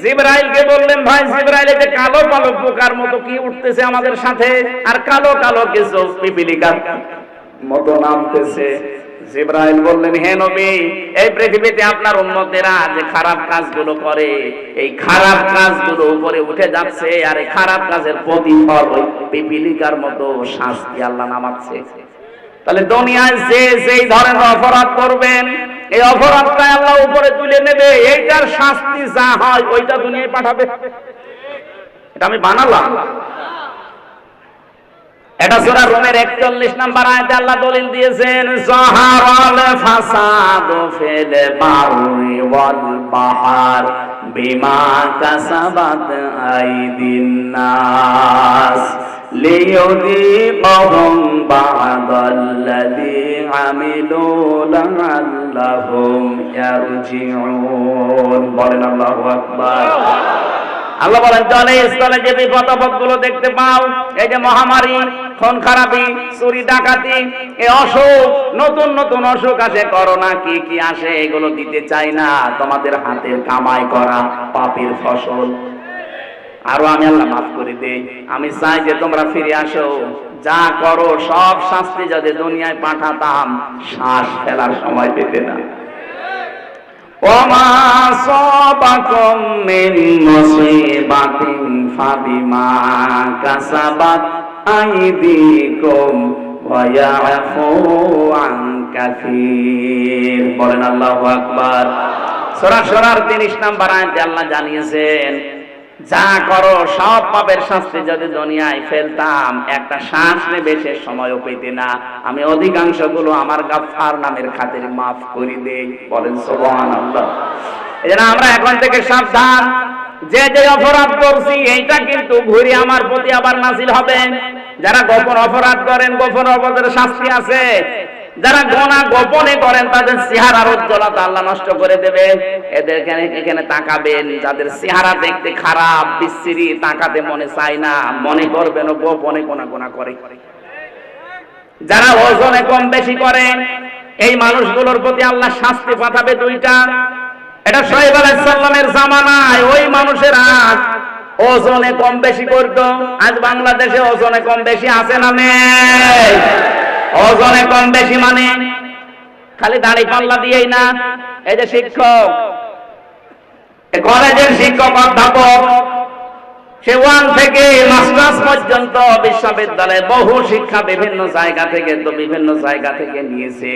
জিবরাইলকে বললেন, ভাই জিবরাইল, এই যে কালো কালো পোকার মতো কি উঠতেছে আমাদের সাথে, আর কালো কালো কিছু পিপিলিকার মতো নামতেছে। জিবরাইল বললেন, হে নবী, এই পৃথিবীতে আপনার উম্মতেরা যে খারাপ কাজগুলো করে, এই খারাপ কাজগুলো উপরে উঠে যাচ্ছে, আর এই খারাপ কাজের প্রতিফল ওই পিপিলিকার মতো শাস্তি আল্লাহ নামাচ্ছে। তাহলে দুনিয়ায় যে যেই ধরনের অপরাধ করবেন, এই অপরাধটা আল্লাহ উপরে তুলে নেবে, এইটার শাস্তি যা হয় ওইটা দুনিয়ায় পাঠাবে। এটা আমি বানালাম। এটা সূরা রুমের 41 নম্বর আয়াতে আল্লাহ দলিল দিয়েছেন, যাহারাল ফাসাদু ফিল বাররি ওয়াল বাহর বিমা কাসাবাত আইদিন নাস লিয়ুযীকাহুম বা'দাল্লাযী আমিলু লা'আল্লাহুম ইয়ারজিউন। বলেন আল্লাহু আকবার। আল্লাহ বলেন জলে স্থলে যে বিপদ আপদগুলো দেখতে পাও, এই যে মহামারী, খুন খারাপি, চুরি ডাকাতি, এই অসুখ, নতুন নতুন অসুখ আসে, করোনা কি কি আসে, এগুলো দিতে চাই না। তোমাদের হাতের কামাই করা পাপের ফসল। আরো আমি আল্লাহ মাফ করে দেই। আমি চাই যে তোমরা ফিরে আসো। যা করো সব শাস্তি যদি দুনিয়ায় পাঠাতাম, শ্বাস ফেলার সময় পেতে না। ওমা সাবাকুম মিন মুসিবাতিন ফাবিমা কাসাবাত আইদিকুম ওয়া ইয়াফু আন কাসীর। বলেন আল্লাহু আকবার। সূরা শুরার 30 নম্বর আয়াতে আল্লাহ জানিয়েছেন, যা করো সব পাপের শাস্তি যদি দুনিয়ায় ফেলতাম, একটা শ্বাস নেবে সে সময়ও পেতে না। আমি অধিকাংশগুলো আমার গাফফার নামের খাতিরে মাফ করে দেই। বলেন সুবহানাল্লাহ। এজন্য আমরা এখন থেকে সাবধান, যে যে অপরাধ করছি এইটা কিন্তু ঘুরে আমার প্রতি আবার নাযিল হবে। যারা গোপন অপরাধ করেন, গোপন অপরাধের শাস্তি আছে। যারা গুনাহ গোপনে করেন তাদের চেহারার উজ্জ্বলতা আল্লাহ নষ্ট করে দেবে। এদের এখানে তাকাবেন, যাদের চেহারা দেখতে খারাপ, বিশ্রী, তাকাতে মনে চায় না, মনে করবেন গোপনে গুনাহ করে। যারা ওজনে কম বেশি করে, এই মানুষগুলোর প্রতি আল্লাহ শাস্তি পাঠাবে দুইটা। এটা শুআয়ব আলাইহিস সালামের জামানায় ওই মানুষেরা ওজনে কম বেশি করত। আজ বাংলাদেশে ওজনে কম বেশি আছে না নেই? ওজনে কম বেশি মানে খালি দাড়ি পাল্লা দিয়েই না। এই যে শিক্ষক, কলেজের শিক্ষক অধ্যাপক, সে 1 থেকে মাস্টার্স পর্যন্ত বিশ্ববিদ্যালয়ে বহু শিক্ষা বিভিন্ন জায়গা থেকে নিয়েছে,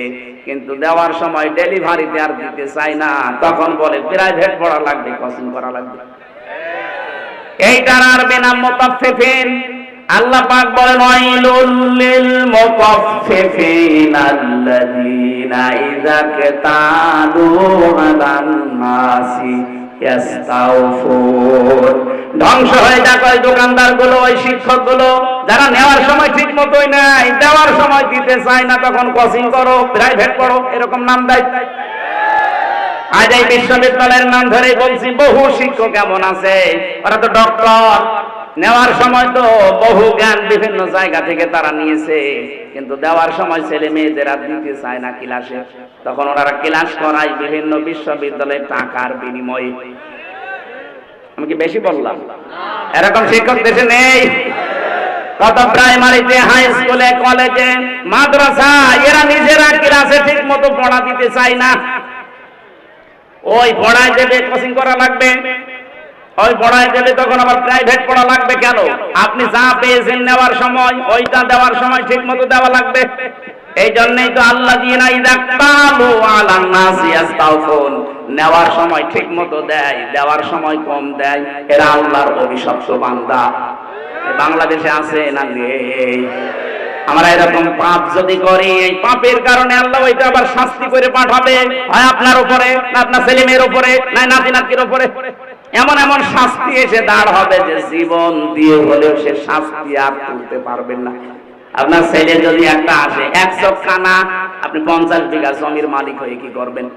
কিন্তু দেওয়ার সময় ডেলিভারিতে আর দিতে চায় না। তখন বলে প্রাইভেট পড়া লাগবে, কোচিং করা লাগবে। এইটার আরবি নাম মুতাফফিফিন। আল্লাহ পাক বলেন ওয়াইলুল লিল মুতাফফিফিন আল্লাযীনা ইযা কাতালু আলান নাসি ইয়াস্তাউফুন। ধ্বংস হয়ে যাক ওই দোকানদারগুলো, ওই শিক্ষকগুলো, যারা নেওয়ার সময় ঠিক মতোই নাই, দেওয়ার সময় দিতে চায় না। তখন কোচিং করো, প্রাইভেট পড়ো, এরকম নাম দেয়। আজ এই বিশ্ববিদ্যালয়ের নাম ধরে বলছি, বহু শিক্ষক এমন আছে, ওরা তো ডক্টর, নেওয়ার সময় তো বহু জ্ঞান বিভিন্ন জায়গা থেকে তারা নিয়েছে, কিন্তু দেওয়ার সময় ছেলে মেয়েদের আর দিতে চায় না ক্লাসে। তখন ওনারা ক্লাস করায় বিভিন্ন বিশ্ববিদ্যালয়ে টাকার বিনিময়ে। আমি কি বেশি বললাম? এরকম শিক্ষক দেশে নেই? কত প্রাইমারিতে, হাই স্কুলে, কলেজে, মাদ্রাসা, এরা নিজেরা ক্লাসে ঠিক মতো পড়া দিতে চায় না। ওই পড়ায় দেবে, কোচিং করা লাগবে, ওই পড়ায় দেবে, তখন আবার প্রাইভেট পড়া লাগবে। কেন? আপনি যা পেয়েছেন নেওয়ার সময়, ওইটা দেওয়ার সময় ঠিক মতো দেওয়া লাগবে। এই জন্যই তো আল্লাযীনা ইযা কাতালু আলান নাসি ইয়াস্তাউফুন, নেওয়ার সময় ঠিক মতো দেয়, দেওয়ার সময় কম দেয়। এরা আল্লাহর অভিশপ্ত বান্দা। বাংলাদেশে আছে না নেই? আমরা এরকম পাপ যদি করি, এই পাপের কারণে আল্লাহ ওইটা আবার শাস্তি করে পাঠাবে, হয় আপনার উপরে, না আপনার ছেলে মেয়ের উপরে, না নাতি নাতনির উপরে। এমন এমন শাস্তি এসে দাঁড় হবে যে জীবন দিয়ে হলেও সে শাস্তি আর তুলতে পারবেন না। আপনার ছেলে যদি একটা আসে 100 কানা, আপনি 50 বিঘা জমির মালিক হয়ে কি করবেন?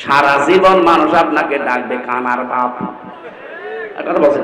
সারা জীবন মানুষ আপনাকে ডাকবে কানার বাপ। কথা বলছেন?